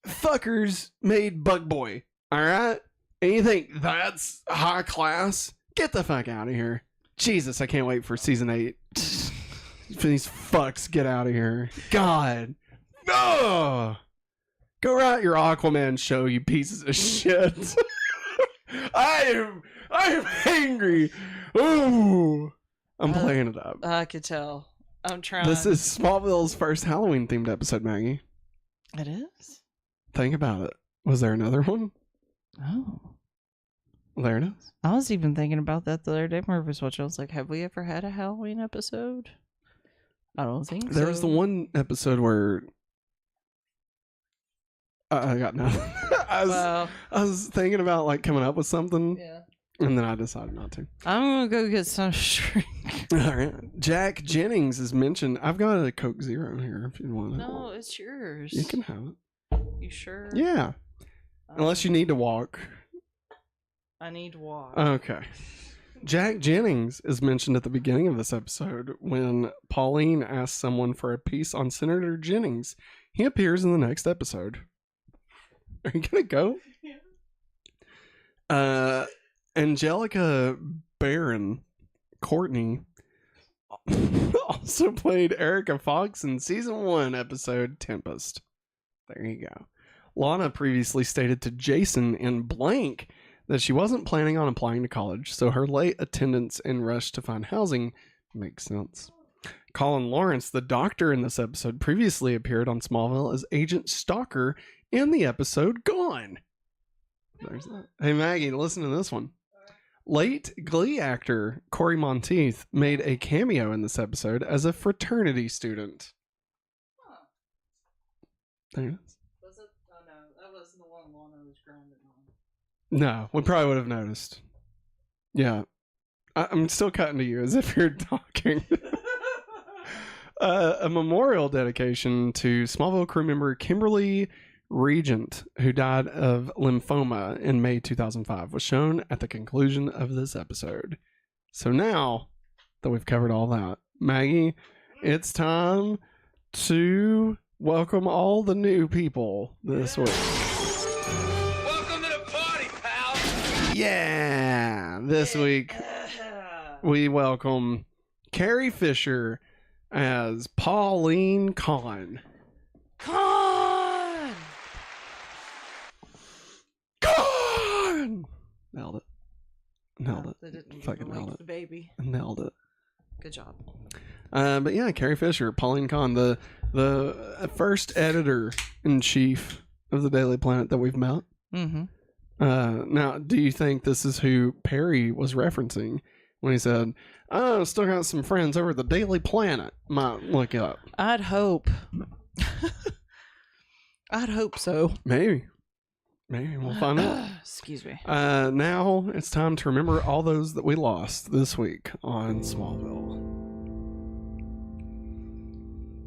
fuckers made Bug Boy, all right? And you think that's high class? Get the fuck out of here. Jesus, I can't wait for season 8. These fucks get out of here. God. No. Go write your Aquaman show, you pieces of shit. I am angry. Ooh. I'm playing it up. I could tell. I'm trying. This is Smallville's first Halloween themed episode, Maggie. It is? Think about it. Was there another one? Oh. There it is. I was even thinking about that the other day when I was watching. I was like, have we ever had a Halloween episode? I don't think There was the one episode where I got nothing. I was thinking about like coming up with something. Yeah. And then I decided not to. I'm going to go get some shrink. All right. Jack Jennings is mentioned. I've got a Coke Zero here if you want it. No, it's yours. You can have it. You sure? Yeah. Unless you need to walk. I need to walk. Okay. Jack Jennings is mentioned at the beginning of this episode when Pauline asks someone for a piece on Senator Jennings. He appears in the next episode. Are you going to go? Yeah. Angelica Barron Courtney also played Erica Fox in season 1 episode Tempest. There you go. Lana previously stated to Jason in Blank that she wasn't planning on applying to college, so her late attendance and rush to find housing makes sense. Colin Lawrence, the doctor in this episode, previously appeared on Smallville as Agent Stalker in the episode Gone. There's that. Hey Maggie, listen to this one. Late Glee actor Corey Monteith made a cameo in this episode as a fraternity student. Huh. There it is. Was it? Oh no, that wasn't the one Lana was grinding on. No, we probably would have noticed. Yeah. I'm still cutting to you as if you're talking. A memorial dedication to Smallville crew member Kimberly Regent, who died of lymphoma in May 2005, was shown at the conclusion of this episode. So now that we've covered all that, Maggie, it's time to welcome all the new people this week. Welcome to the party, pal! Yeah! This week, we welcome Carrie Fisher as Pauline Kahn. Nailed it. They didn't Fucking nailed it. The baby. Nailed it. Good job. But yeah, Carrie Fisher, Pauline Kahn, the first editor-in-chief of the Daily Planet that we've met. Mm-hmm. Now, do you think this is who Perry was referencing when he said, "Oh, still got some friends over at the Daily Planet"? Might look up. I'd hope. I'd hope so. Maybe we'll find out. Excuse me. Now it's time to remember all those that we lost this week on Smallville.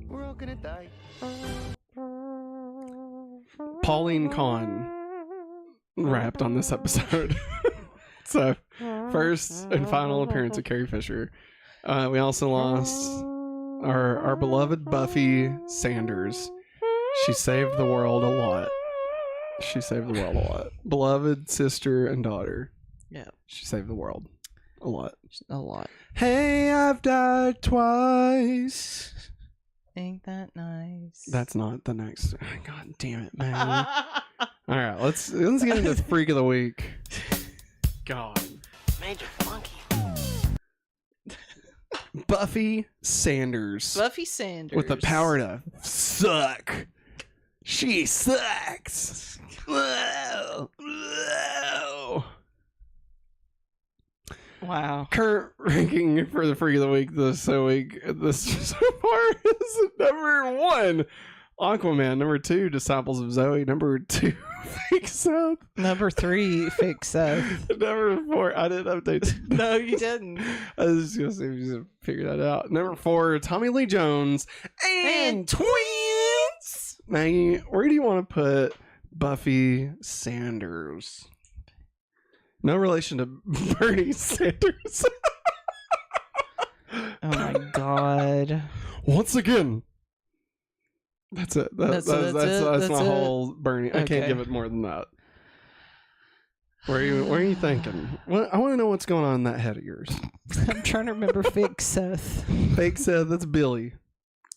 We're all gonna die. Pauline Kahn rapped on this episode. So, first and final appearance of Carrie Fisher. We also lost our beloved Buffy Sanders. She saved the world a lot. Beloved sister and daughter. Yeah. She saved the world a lot. Hey, I've died twice. Ain't that nice? That's not the next. God damn it, man. All right, let's get into the freak of the week. God. Major Funky. Buffy Sanders. With the power to suck. She sucks. Whoa. Wow. Current ranking for the freak of the week this so far is number 1, Aquaman. Number 2, Disciples of Zoe. Number 2, Fake Seth. Number 3, Fake Seth. Number 4, I didn't update. No, you didn't. I was just gonna see if you could figure that out. Number 4, Tommy Lee Jones and twins. Maggie, where do you want to put Buffy Sanders? No relation to Bernie Sanders. Oh my god. Once again. That's it. That's my whole Bernie. Okay. I can't give it more than that. Where are you thinking? I want to know what's going on in that head of yours. I'm trying to remember Fake Seth. Fake Seth, that's Billy.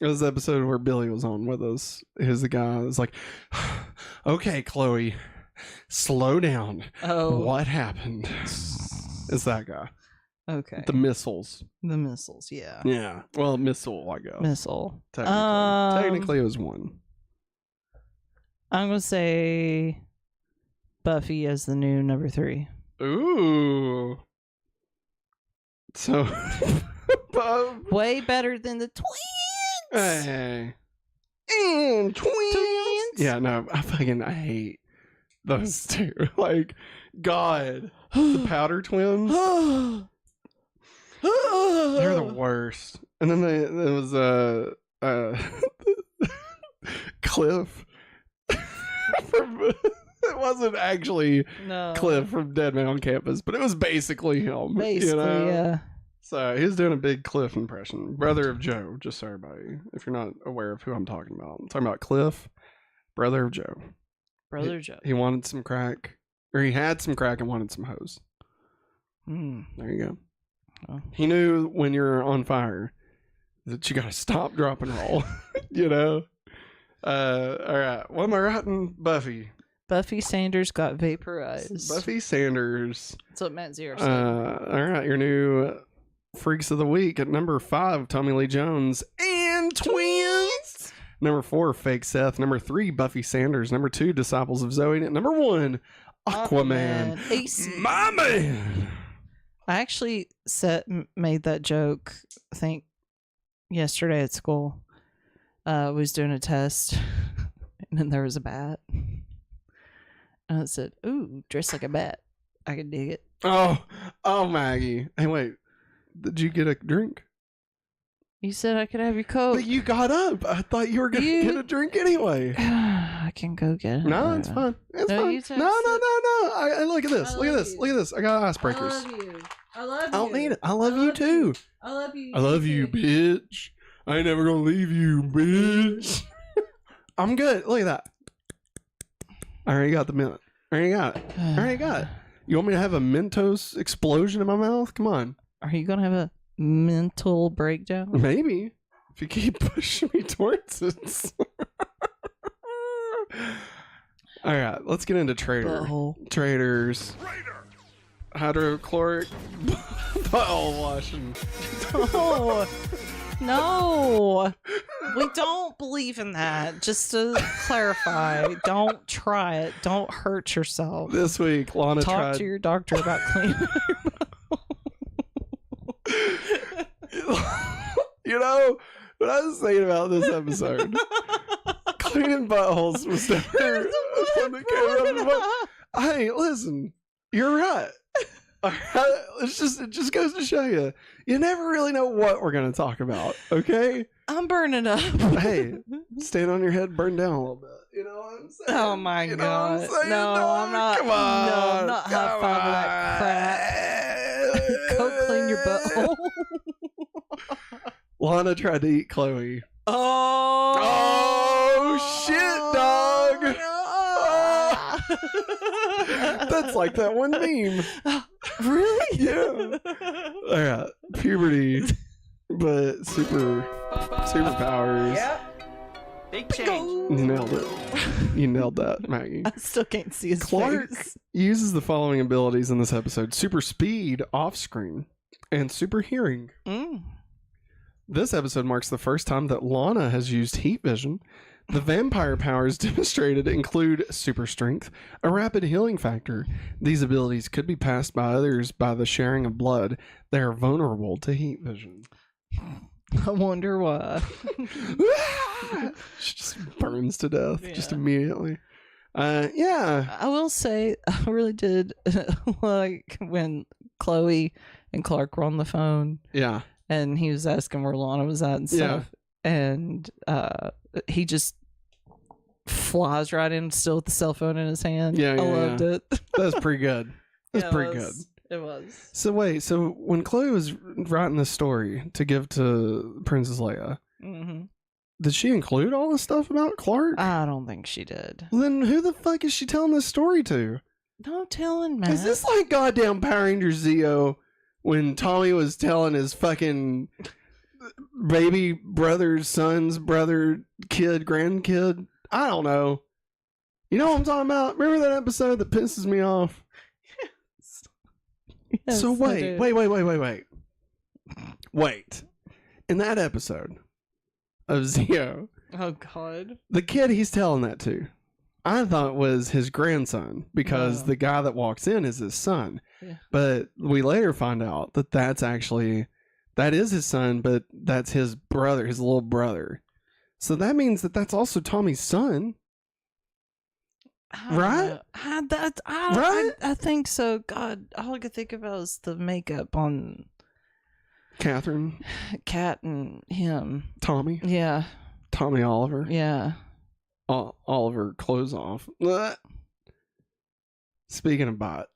It was the episode where Billy was on with us. He's the guy that was like, okay, Chloe, slow down. Oh. What happened? It's that guy. Okay. The missiles. Yeah. Yeah. Well, missile, I guess. Missile. Technically, it was 1. I'm going to say Buffy as the new number 3. Ooh. So, way better than the twins. Hey. And twins. Yeah, no, I hate those two. Like, God. The Powder Twins. They're the worst. And then there was Cliff. It wasn't actually Cliff from Dead Man on Campus, but it was basically him. Yeah. So he was doing a big Cliff impression. Brother of Joe, just so everybody, if you're not aware of who I'm talking about. I'm talking about Cliff, brother of Joe. Joe. He wanted some crack, or he had some crack and wanted some hose. There you go. Oh. He knew when you're on fire that you got to stop, drop, and roll. You know? All right. What am I writing? Buffy. Buffy Sanders got vaporized. Buffy Sanders. That's what Matt Zero said. All right. Your new Freaks of the Week at number 5, Tommy Lee Jones and twins. Number 4, Fake Seth. Number 3, Buffy Sanders. Number 2, Disciples of Zoe. And number 1, Aquaman. My man. I actually made that joke, I think, yesterday at school. I was doing a test, and then there was a bat. And I said, ooh, dressed like a bat. I can dig it. Oh, Maggie. Hey, wait. Did you get a drink? You said I could have your Coke. But you got up. I thought you were going to get a drink anyway. I can go get it. No, it's fine. It's fine. No. Look at this. Look at this. I got icebreakers. I love you. I don't need it. I love you too. I love you. I love you, bitch. I ain't never going to leave you, bitch. I'm good. Look at that. I already got the mint. I already got it. You want me to have a Mentos explosion in my mouth? Come on. Are you going to have a mental breakdown? Maybe. If you keep pushing me towards it. All right. Let's get into Traitors. Hydrochloric bottle washing. No. We don't believe in that. Just to clarify, don't try it. Don't hurt yourself. This week, Lana Talk to your doctor about cleaning You know, what I was thinking about this episode, cleaning buttholes was never one that came up. Hey, listen, you're right. It just goes to show you, you never really know what we're going to talk about, okay? I'm burning up. Hey, stand on your head, burn down a little bit. You know what I'm saying? Oh my God. No, I'm not. Come on. No, I'm not high-fiving that crap. Go clean your butthole. Lana tried to eat Chloe. Oh shit, dog! That's like that one meme. Really? Yeah. Yeah. Puberty, but superpowers. Yep. Big change. You nailed it. You nailed that, Maggie. I still can't see his Clark face. uses the following abilities in this episode: super speed off screen and super hearing. This episode marks the first time that Lana has used heat vision. The vampire powers demonstrated include super strength, a rapid healing factor. These abilities could be passed by others by the sharing of blood. They are vulnerable to heat vision. I wonder why. She just burns to death just Yeah. immediately. Yeah. I will say, I really did like when Chloe and Clark were on the phone Yeah. and he was asking where Lana was at and stuff. And he just flies right in still with the cell phone in his hand. Yeah, I loved it. That's pretty good. That's Yeah, pretty good. It was. So wait, so when Chloe was writing this story to give to Princess Leia, did she include all this stuff about Clark? I don't think she did. Well, then who the fuck is she telling this story to? No telling, man. Is this like goddamn Power Rangers Zeo when Tommy was telling his fucking baby brother's son's brother, kid, grandkid? I don't know. You know what I'm talking about? Remember that episode that pisses me off? Yes, So I wait. In that episode of Zeo, Oh God. the kid he's telling that to, I thought was his grandson because Wow. the guy that walks in is his son. Yeah. But we later find out that that is his son, but that's his brother, his little brother. So that means that that's also Tommy's son. Right? I think so. God, all I could think about is the makeup on Catherine, Kat and him. Tommy, Yeah. Tommy Oliver. Yeah. Oliver clothes off. Blech. Speaking of bot.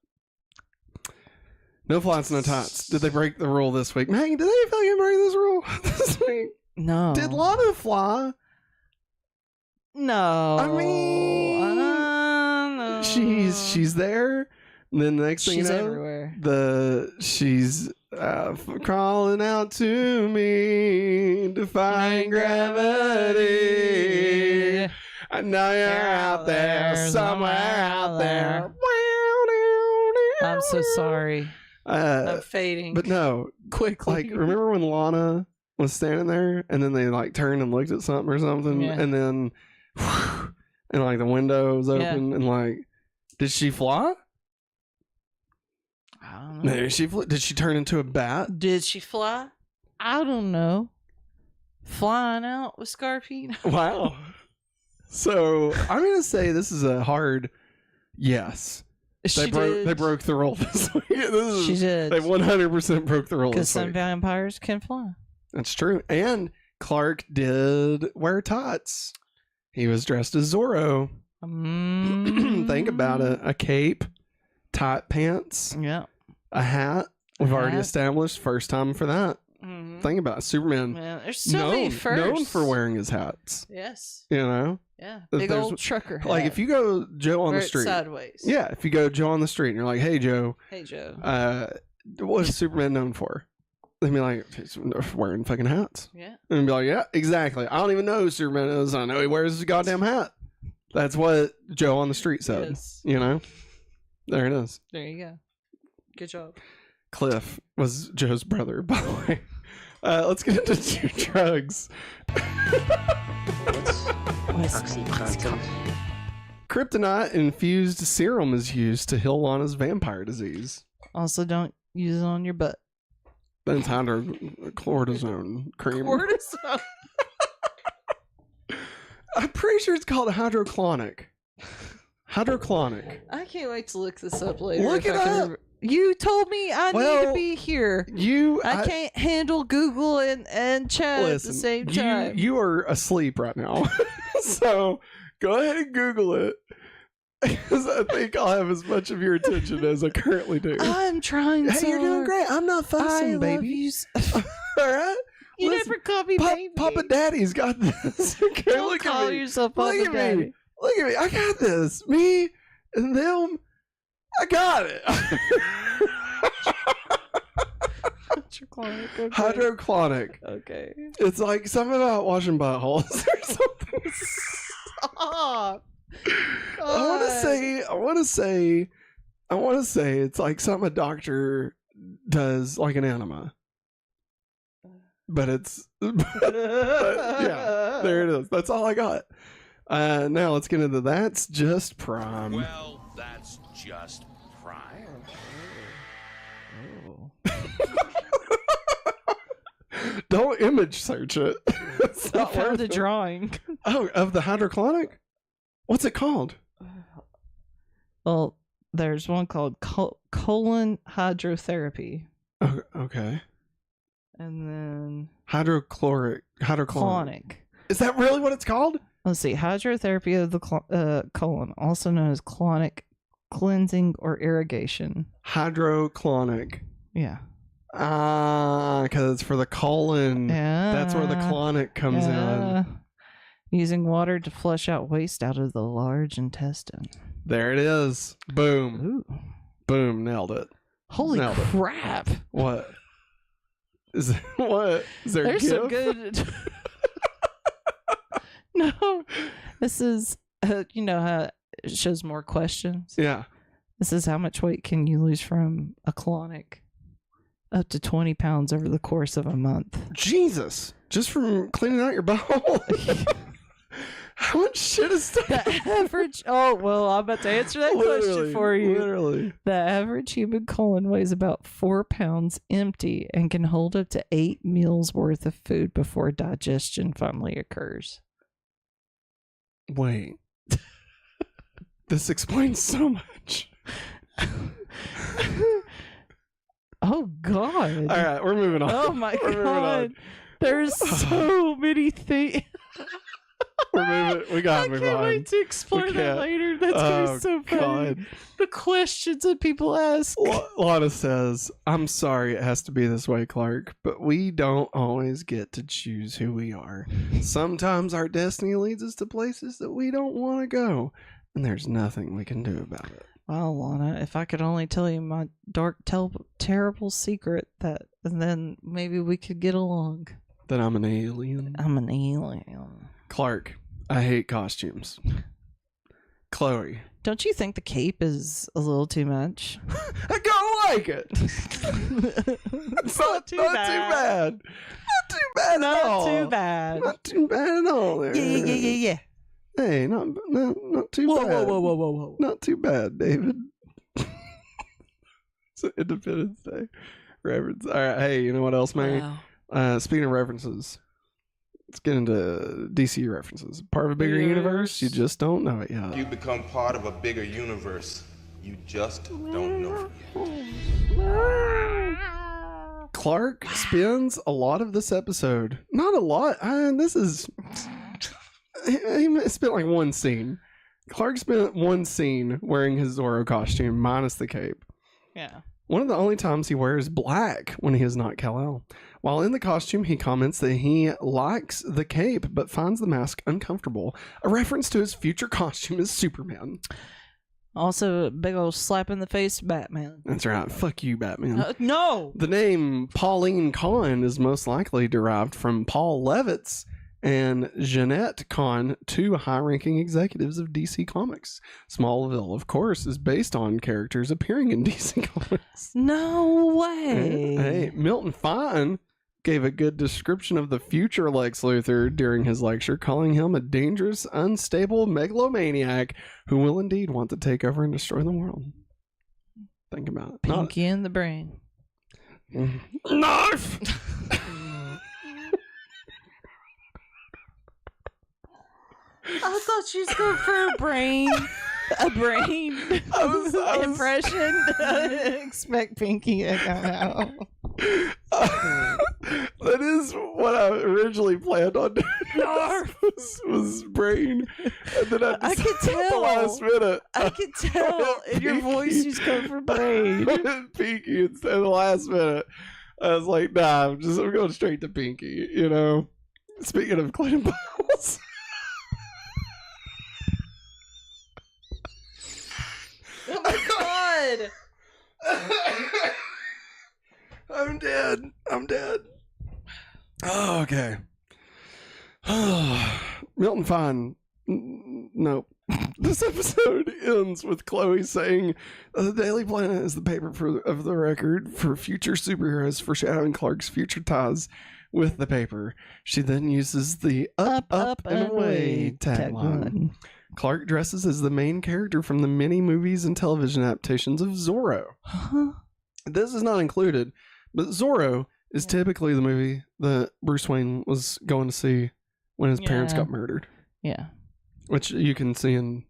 No flats, no tots. Did they break the rule this week? Maggie, did they fucking break this rule this week? No. Did Lana fly? No. I mean, no. she's there. Then the next thing She's you know, everywhere. she's crawling out to me, defying gravity. I know you're out there, somewhere out there. I'm so sorry. I'm fading. But no, quickly. like, remember when Lana was standing there and then they like turned and looked at something or something, Yeah. and then and like the window was open and like, did she fly? I don't know. No, did she turn into a bat? Did she fly? I don't know. Flying out with Scarpino. Wow. So I'm gonna say this is a hard yes. They broke the rule this week. She did. They 100% broke the rule Because this some week. vampires can fly. That's true. And Clark did wear tots. He was dressed as Zorro. Think about it. A cape, tight pants, Yeah. a hat. We've already Hat. established first time for that. Think about it. Superman. Man, there's so many firsts. known for wearing his hats. Yes. You know? Yeah. If Big there's- old trucker hat. Like if you go Joe on Or the it's street. sideways. Yeah, if you go Joe on the street and you're like, hey Joe, Hey, Joe. what is Superman known for? They'd be like, he's wearing fucking hats. Yeah. And be like, yeah, exactly. I don't even know who Superman is. I know he wears his goddamn hat. That's what Joe on the street said. Yes. You know? There it is. There you go. Good job. Cliff was Joe's brother, by the way. Let's get into two drugs. Kryptonite infused serum is used to heal Lana's vampire disease. Also, don't use it on your butt. That's hydrocortisone cream. Cortisone. I'm pretty sure it's called hydroclonic. Hydroclonic. I can't wait to look this up later. Look if it I can up. remember. You told me I need to be here. I can't handle Google and chat at the same time. You are asleep right now. So go ahead and Google it. Because I think I'll have as much of your attention as I currently do. I'm trying Hey, so you're doing hard. great. I'm not fussing, I baby. love you. All right? You Listen, never call me baby. Papa Daddy's got this. Okay, Don't look call at me. yourself Papa Look at Daddy. me. Look at me. I got this. Me and them. I got it. Hydrochloric. Okay. Hydrochloric. Okay. It's like something about washing buttholes or something. Stop. I want to say it's like something a doctor does, like an enema. But it's, yeah, there it is. That's all I got. Now let's get into That's Just Prime. Well, that's just prime. Oh. Don't image search it. It's I not found worth a it. drawing. Oh, of the hydrochloric? What's it called? Well, there's one called colon hydrotherapy. Oh, okay. And then Hydrochloric. colonic. Is that really what it's called? Let's see. Hydrotherapy of the colon, also known as colonic cleansing or irrigation. Hydrochloric. Yeah. Because it's for the colon. Yeah. That's where the colonic comes in. Using water to flush out waste out of the large intestine. There it is. Boom. Ooh. Boom. Nailed it. Holy Nailed it. crap. What? Is there, what? Is there There's a some GIF? good. No. This is, you know how it shows more questions? Yeah. This is how much weight can you lose from a colonic? Up to 20 pounds over the course of a month. Jesus. Just from cleaning out your bowel? How much shit is that? The average. Oh, well, I'm about to answer that question for you. Literally. The average human colon weighs about 4 pounds empty and can hold up to 8 meals worth of food before digestion finally occurs. Wait. This explains so much. Oh, God. All right, we're moving on. Oh, my We're moving God. on. There's so many things. We're moving. We gotta I move can't on. wait to explore We that can't. later. That's going to Oh, be so funny. God. The questions that people ask. Lana says, I'm sorry it has to be this way, Clark, but we don't always get to choose who we are. Sometimes our destiny leads us to places that we don't want to go, and there's nothing we can do about it. Well, Lana, if I could only tell you my dark, terrible secret, and then maybe we could get along. That I'm an alien. I'm an alien. Clark, I hate costumes. Chloe, Don't you think the cape is a little too much? I don't like it. It's not too bad. Not too bad at all. Not too bad. Not too bad at all. There. Yeah. Hey, not too bad. Whoa. Not too bad, David. It's an Independence Day reference. All right, hey, you know what else, man? Wow. Speaking of references, let's get into DCU references. Part of a bigger universe, you just don't know it yet. You become part of a bigger universe. You just don't know it yet. Clark spends a lot of this episode. Not a lot. This is. He spent like one scene. Clark spent one scene wearing his Zorro costume minus the cape. Yeah. One of the only times he wears black when he is not Kal-El. While in the costume, he comments that he likes the cape but finds the mask uncomfortable, a reference to his future costume as Superman. Also, a big old slap in the face to Batman. That's right. Fuck you, Batman. No! The name Pauline Kahn is most likely derived from Paul Levitz and Jeanette Kahn, two high-ranking executives of DC Comics. Smallville, of course, is based on characters appearing in DC Comics. No way! Hey, Milton Fine gave a good description of the future Lex Luthor during his lecture, calling him a dangerous, unstable megalomaniac who will indeed want to take over and destroy the world. Think about it. Pinky in the brain. Knife! I thought she was going for a brain. A brain I was impression. Expect Pinky to come out. That is what I originally planned on doing. was brain, and then I could tell. at the last minute. I could tell in your voice she's going for brain. I went Pinky instead of the last minute. I was like, nah, I'm going straight to Pinky, you know. Speaking of cleaning bottles. Oh my god! I'm dead. Oh, okay. Milton Fine. Nope. This episode ends with Chloe saying the Daily Planet is the paper of the record for future superheroes, foreshadowing Clark's future ties with the paper. She then uses the up, and away tagline. Clark dresses as the main character from the many movies and television adaptations of Zorro. Huh? This is not included, but Zorro is typically the movie that Bruce Wayne was going to see when his parents got murdered. Yeah. Which you can see in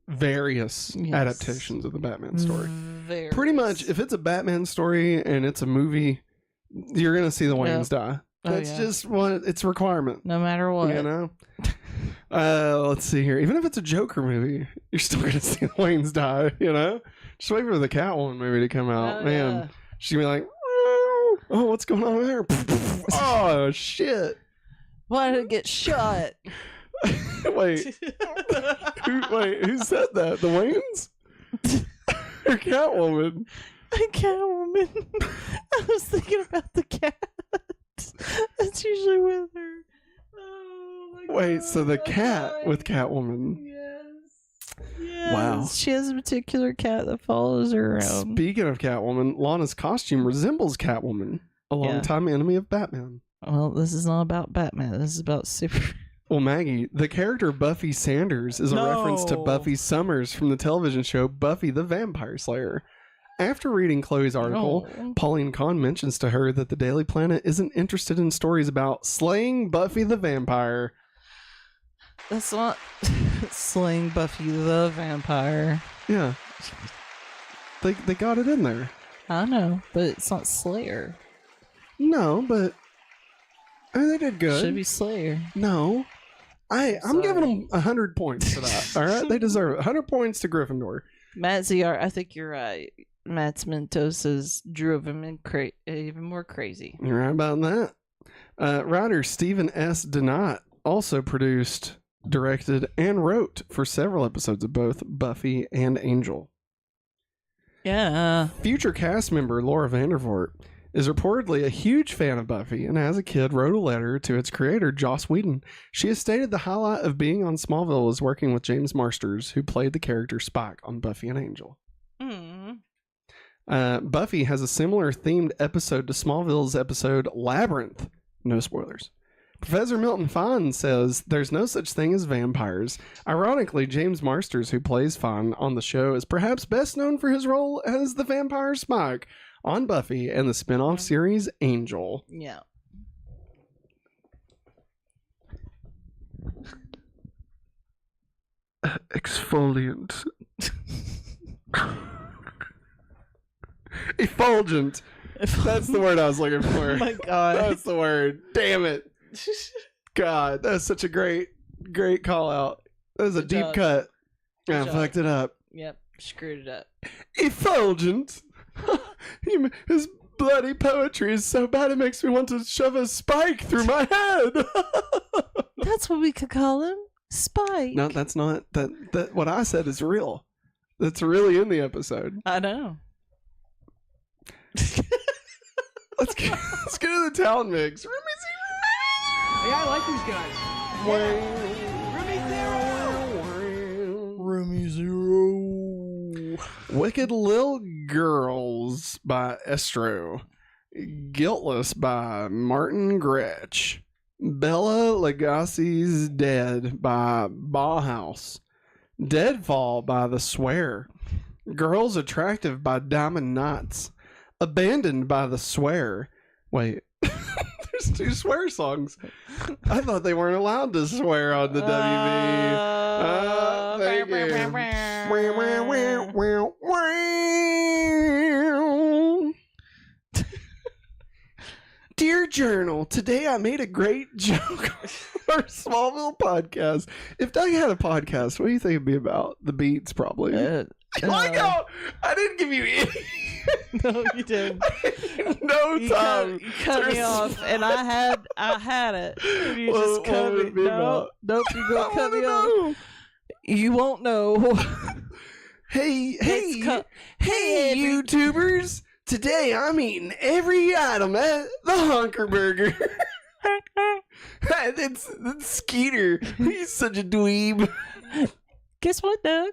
various adaptations of the Batman story. Pretty much, if it's a Batman story and it's a movie, you're going to see the Waynes die. That's just what it's a requirement. No matter what. You know? Let's see here. Even if it's a Joker movie, you're still going to see the Waynes die, you know? Just wait for the Catwoman movie to come out. Man, she'll be like, oh, what's going on there? Oh, shit. Why did it get shot? Wait, who said that? The Waynes? Or Catwoman? Catwoman. I was thinking about the cat. That's usually with her. Oh my god. Wait, so the cat with Catwoman. Yes. Wow. She has a particular cat that follows her around. Speaking of Catwoman, Lana's costume resembles Catwoman, a longtime enemy of Batman. Well, this is not about Batman. This is about super. Well, Maggie, the character Buffy Sanders is a reference to Buffy Summers from the television show Buffy the Vampire Slayer. After reading Chloe's article, Pauline Kahn mentions to her that the Daily Planet isn't interested in stories about slaying Buffy the Vampire. That's not slaying Buffy the Vampire. Yeah. They got it in there. I know, but it's not Slayer. No, but I mean, they did good. Should be Slayer. No. I'm giving them 100 points for that. All right? They deserve it. 100 points to Gryffindor. Matt ZR, I think you're right. Matt's Mentos drove him even more crazy. You're right about that. Writer Stephen S. Donat also produced, directed, and wrote for several episodes of both Buffy and Angel. Yeah. Future cast member Laura Vandervoort is reportedly a huge fan of Buffy and as a kid wrote a letter to its creator, Joss Whedon. She has stated the highlight of being on Smallville was working with James Marsters, who played the character Spike on Buffy and Angel. Buffy has a similar themed episode to Smallville's episode Labyrinth. No spoilers. Professor Milton Fine says there's no such thing as vampires. Ironically, James Marsters, who plays Fine on the show, is perhaps best known for his role as the vampire Spike on Buffy and the spin-off series Angel. Yeah. Exfoliant. Effulgent. That's the word I was looking for. Oh my god. That's the word. Damn it. God, that's such a great call out. That was a Good deep job. cut. Good I job. fucked it up. Yep. Screwed it up. Effulgent. His bloody poetry is so bad it makes me want to shove a spike through my head. That's what we could call him. Spike. No, that's not. That what I said is real. That's really in the episode. I know. Let's get to the Talon mix. Remy Hey, I like these guys. Remy Zero. Wicked Little Girls by Estro. Guiltless by Martin Gretsch. Bella Lugossi's Dead by Bauhaus. Deadfall by The Swear. Girls Attractive by Diamond Knots. Abandoned by The Swear. Wait, there's 2 swear songs. I thought they weren't allowed to swear on the WB. Thank you. Dear Journal, today I made a great joke on our Smallville podcast. If Doug had a podcast, what do you think it'd be about? The Beats, probably. I didn't give you any. No, you didn't. No time. You cut me off, and I had it. And you just cut me. Nope, you're gonna cut me off. You won't know. Hey, YouTubers! Today I'm eating every item at the Honker Burger. That's Skeeter. He's such a dweeb. Guess what, Doug?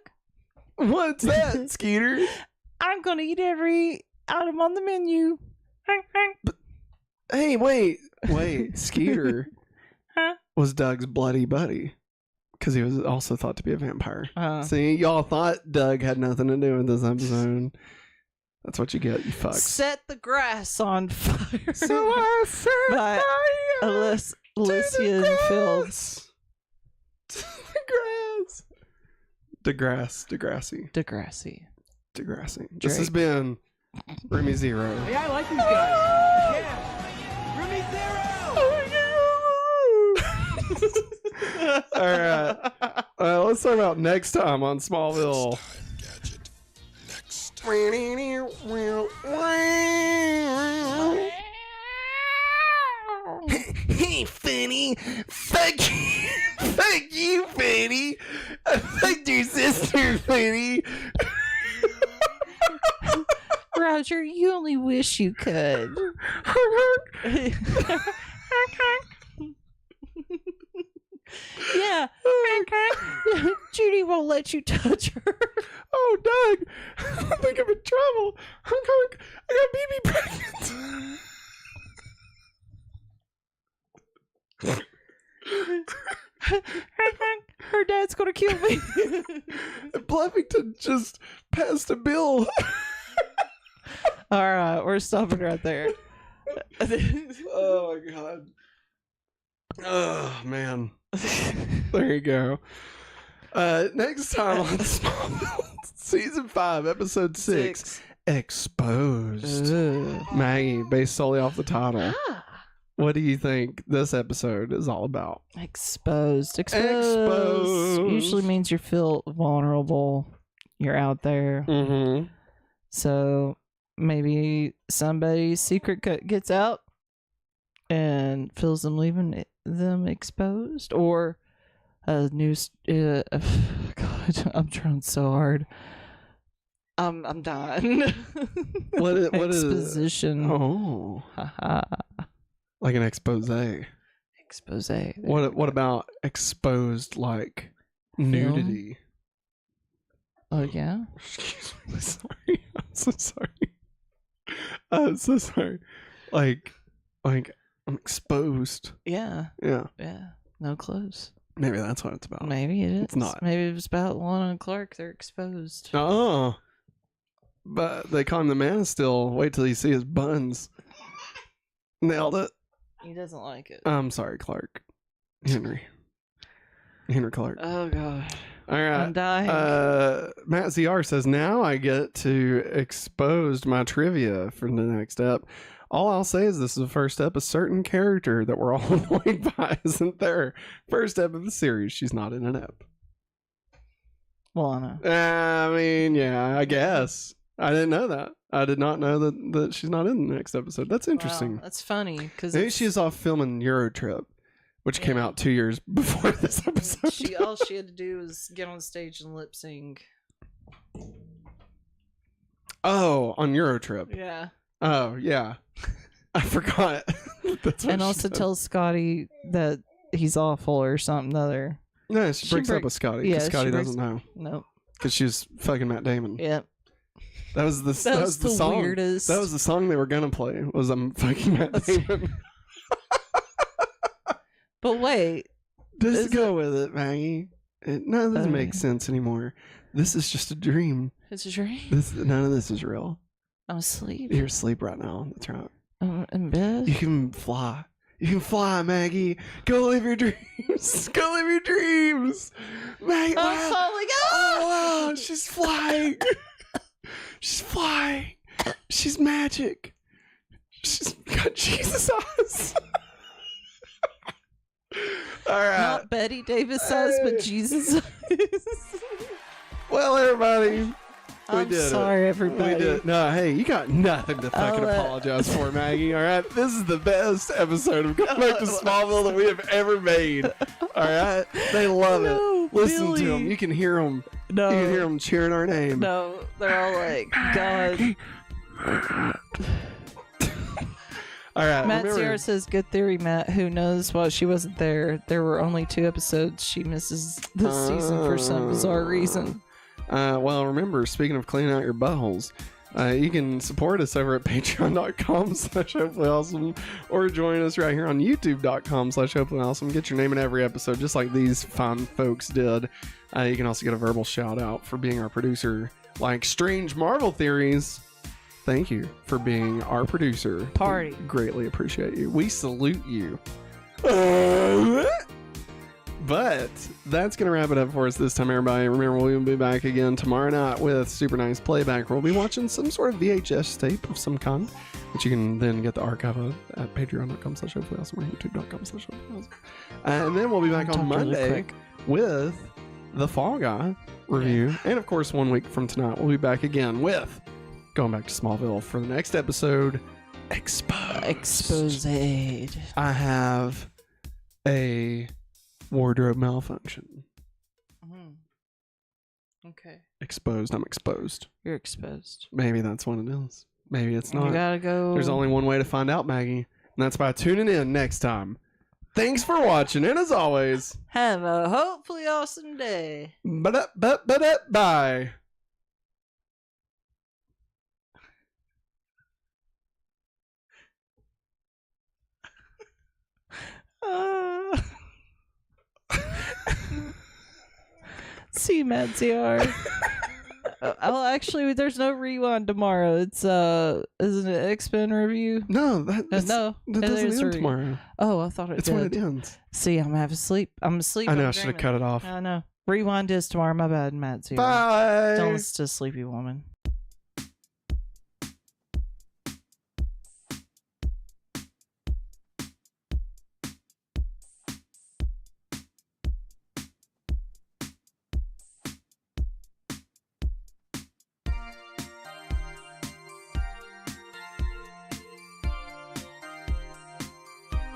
What's that, Skeeter? I'm gonna eat every item on the menu. But, hey, wait, Skeeter was Doug's bloody buddy. Because he was also thought to be a vampire. See, y'all thought Doug had nothing to do with this episode. That's what you get, you fucks. Set the grass on fire. So I set by Elysian Fields. To the grass. Degrassi. This has been Remy Zero. Hey, I like these guys. Yeah. Remy Zero! All right. Let's talk about next time on Smallville. Gadget. Next. Hey, Fanny. Fuck you, Fanny. I fucked your sister, Fanny. Roger, you only wish you could. Yeah. Judy won't let you touch her. Oh, Doug. I think I'm in trouble. I got BB pregnant. Her dad's gonna kill me. Bluffington just passed a bill. All right, we're stopping right there. Oh, my God. Oh, man. There you go. Next time on Smallville, Season 5, Episode 6. Exposed. Maggie, based solely off the title. What do you think this episode is all about? Exposed. Usually means you feel vulnerable. You're out there. Mm-hmm. So maybe somebody's secret gets out and feels them leaving them exposed, or a new God, I'm trying so hard. I'm done. What is exposition? Oh, like an expose. What about exposed, like nudity? Oh yeah. Excuse me. Sorry. I'm so sorry. Like I'm exposed. Yeah. Yeah. No clothes. Maybe that's what it's about. Maybe it is. It's not. Maybe it was about Lana and Clark. They're exposed. Oh. But they call him the Man of Steel. Wait till you see his buns. Nailed it. He doesn't like it. I'm sorry, Clark. Henry Clark. Oh god. All right. I'm dying. Matt ZR says, now I get to expose my trivia for the next step. All I'll say is this is the first step. A certain character that we're all annoyed by isn't there. First step of the series. She's not in an ep. Lana. I mean, yeah, I guess. I didn't know that. I did not know that she's not in the next episode. That's interesting. Wow, that's funny because Maybe she's off filming Eurotrip, which came out 2 years before this episode. All she had to do was get on stage and lip sync. Oh, on Eurotrip. Yeah. Oh, yeah. I forgot. That's what and also tell Scotty that he's awful or something other. No, she breaks up with Scotty because Scotty doesn't know. Nope. Because she was fucking Matt Damon. Yep. That was the song. Weirdest. That was the song they were gonna play. Was fucking Matt Damon. But wait. Just go with it, Maggie. It doesn't make sense anymore. This is just a dream. It's a dream. None of this is real. I'm asleep. You're asleep right now. That's right. I'm in bed. You can fly. You can fly, Maggie. Go live your dreams. Go live your dreams. Maggie. I'm falling out. Oh, wow. She's flying. She's flying. She's magic. She's got Jesus eyes. All right. Not Betty Davis eyes, but Jesus eyes. Well, everybody, I'm sorry, everybody. We did. No, hey, you got nothing to fucking apologize for, Maggie. All right, this is the best episode of Going Back to Smallville that we have ever made. All right, they love it. Listen Billy. to them. You can hear them. No. You can hear them cheering our name. No, they're all like, God. All right. Matt remember, Sierra says, good theory, Matt. Who knows why she wasn't there? There were only 2 episodes. She misses this season for some bizarre reason. Well, remember, speaking of cleaning out your buttholes, you can support us over at patreon.com/hopefullyawesome or join us right here on youtube.com/hopefullyawesome. Get your name in every episode, just like these fine folks did. You can also get a verbal shout out for being our producer, like Strange Marvel Theories. Thank you for being our producer. Party. We greatly appreciate you. We salute you. But that's going to wrap it up for us this time, everybody. Remember, we will be back again tomorrow night with super nice playback. We'll be watching some sort of VHS tape of some kind, which you can then get the archive of at patreon.com/hopefullyawesome or youtube.com/hopefullyawesome. And then we'll be back on Monday with the Fall Guy review. Yeah. And, of course, 1 week from tonight, we'll be back again with Going Back to Smallville for the next episode, Exposed. I have a wardrobe malfunction. Okay. Exposed. I'm exposed. You're exposed. Maybe that's what it is. Maybe it's not. You gotta go. There's only one way to find out, Maggie, and that's by tuning in next time. Thanks for watching, and as always, have a hopefully awesome day. Bye. See you, Matt CR. Oh, actually, there's no rewind tomorrow. It's isn't it X-Men review? No, no, that doesn't end tomorrow. Oh, I thought it's did. when it ends. See, I'm having sleep. I'm asleep. I know. I should have cut it off. I know. Rewind is tomorrow. My bad, Matt CR. Bye. Don't listen to Sleepy Woman.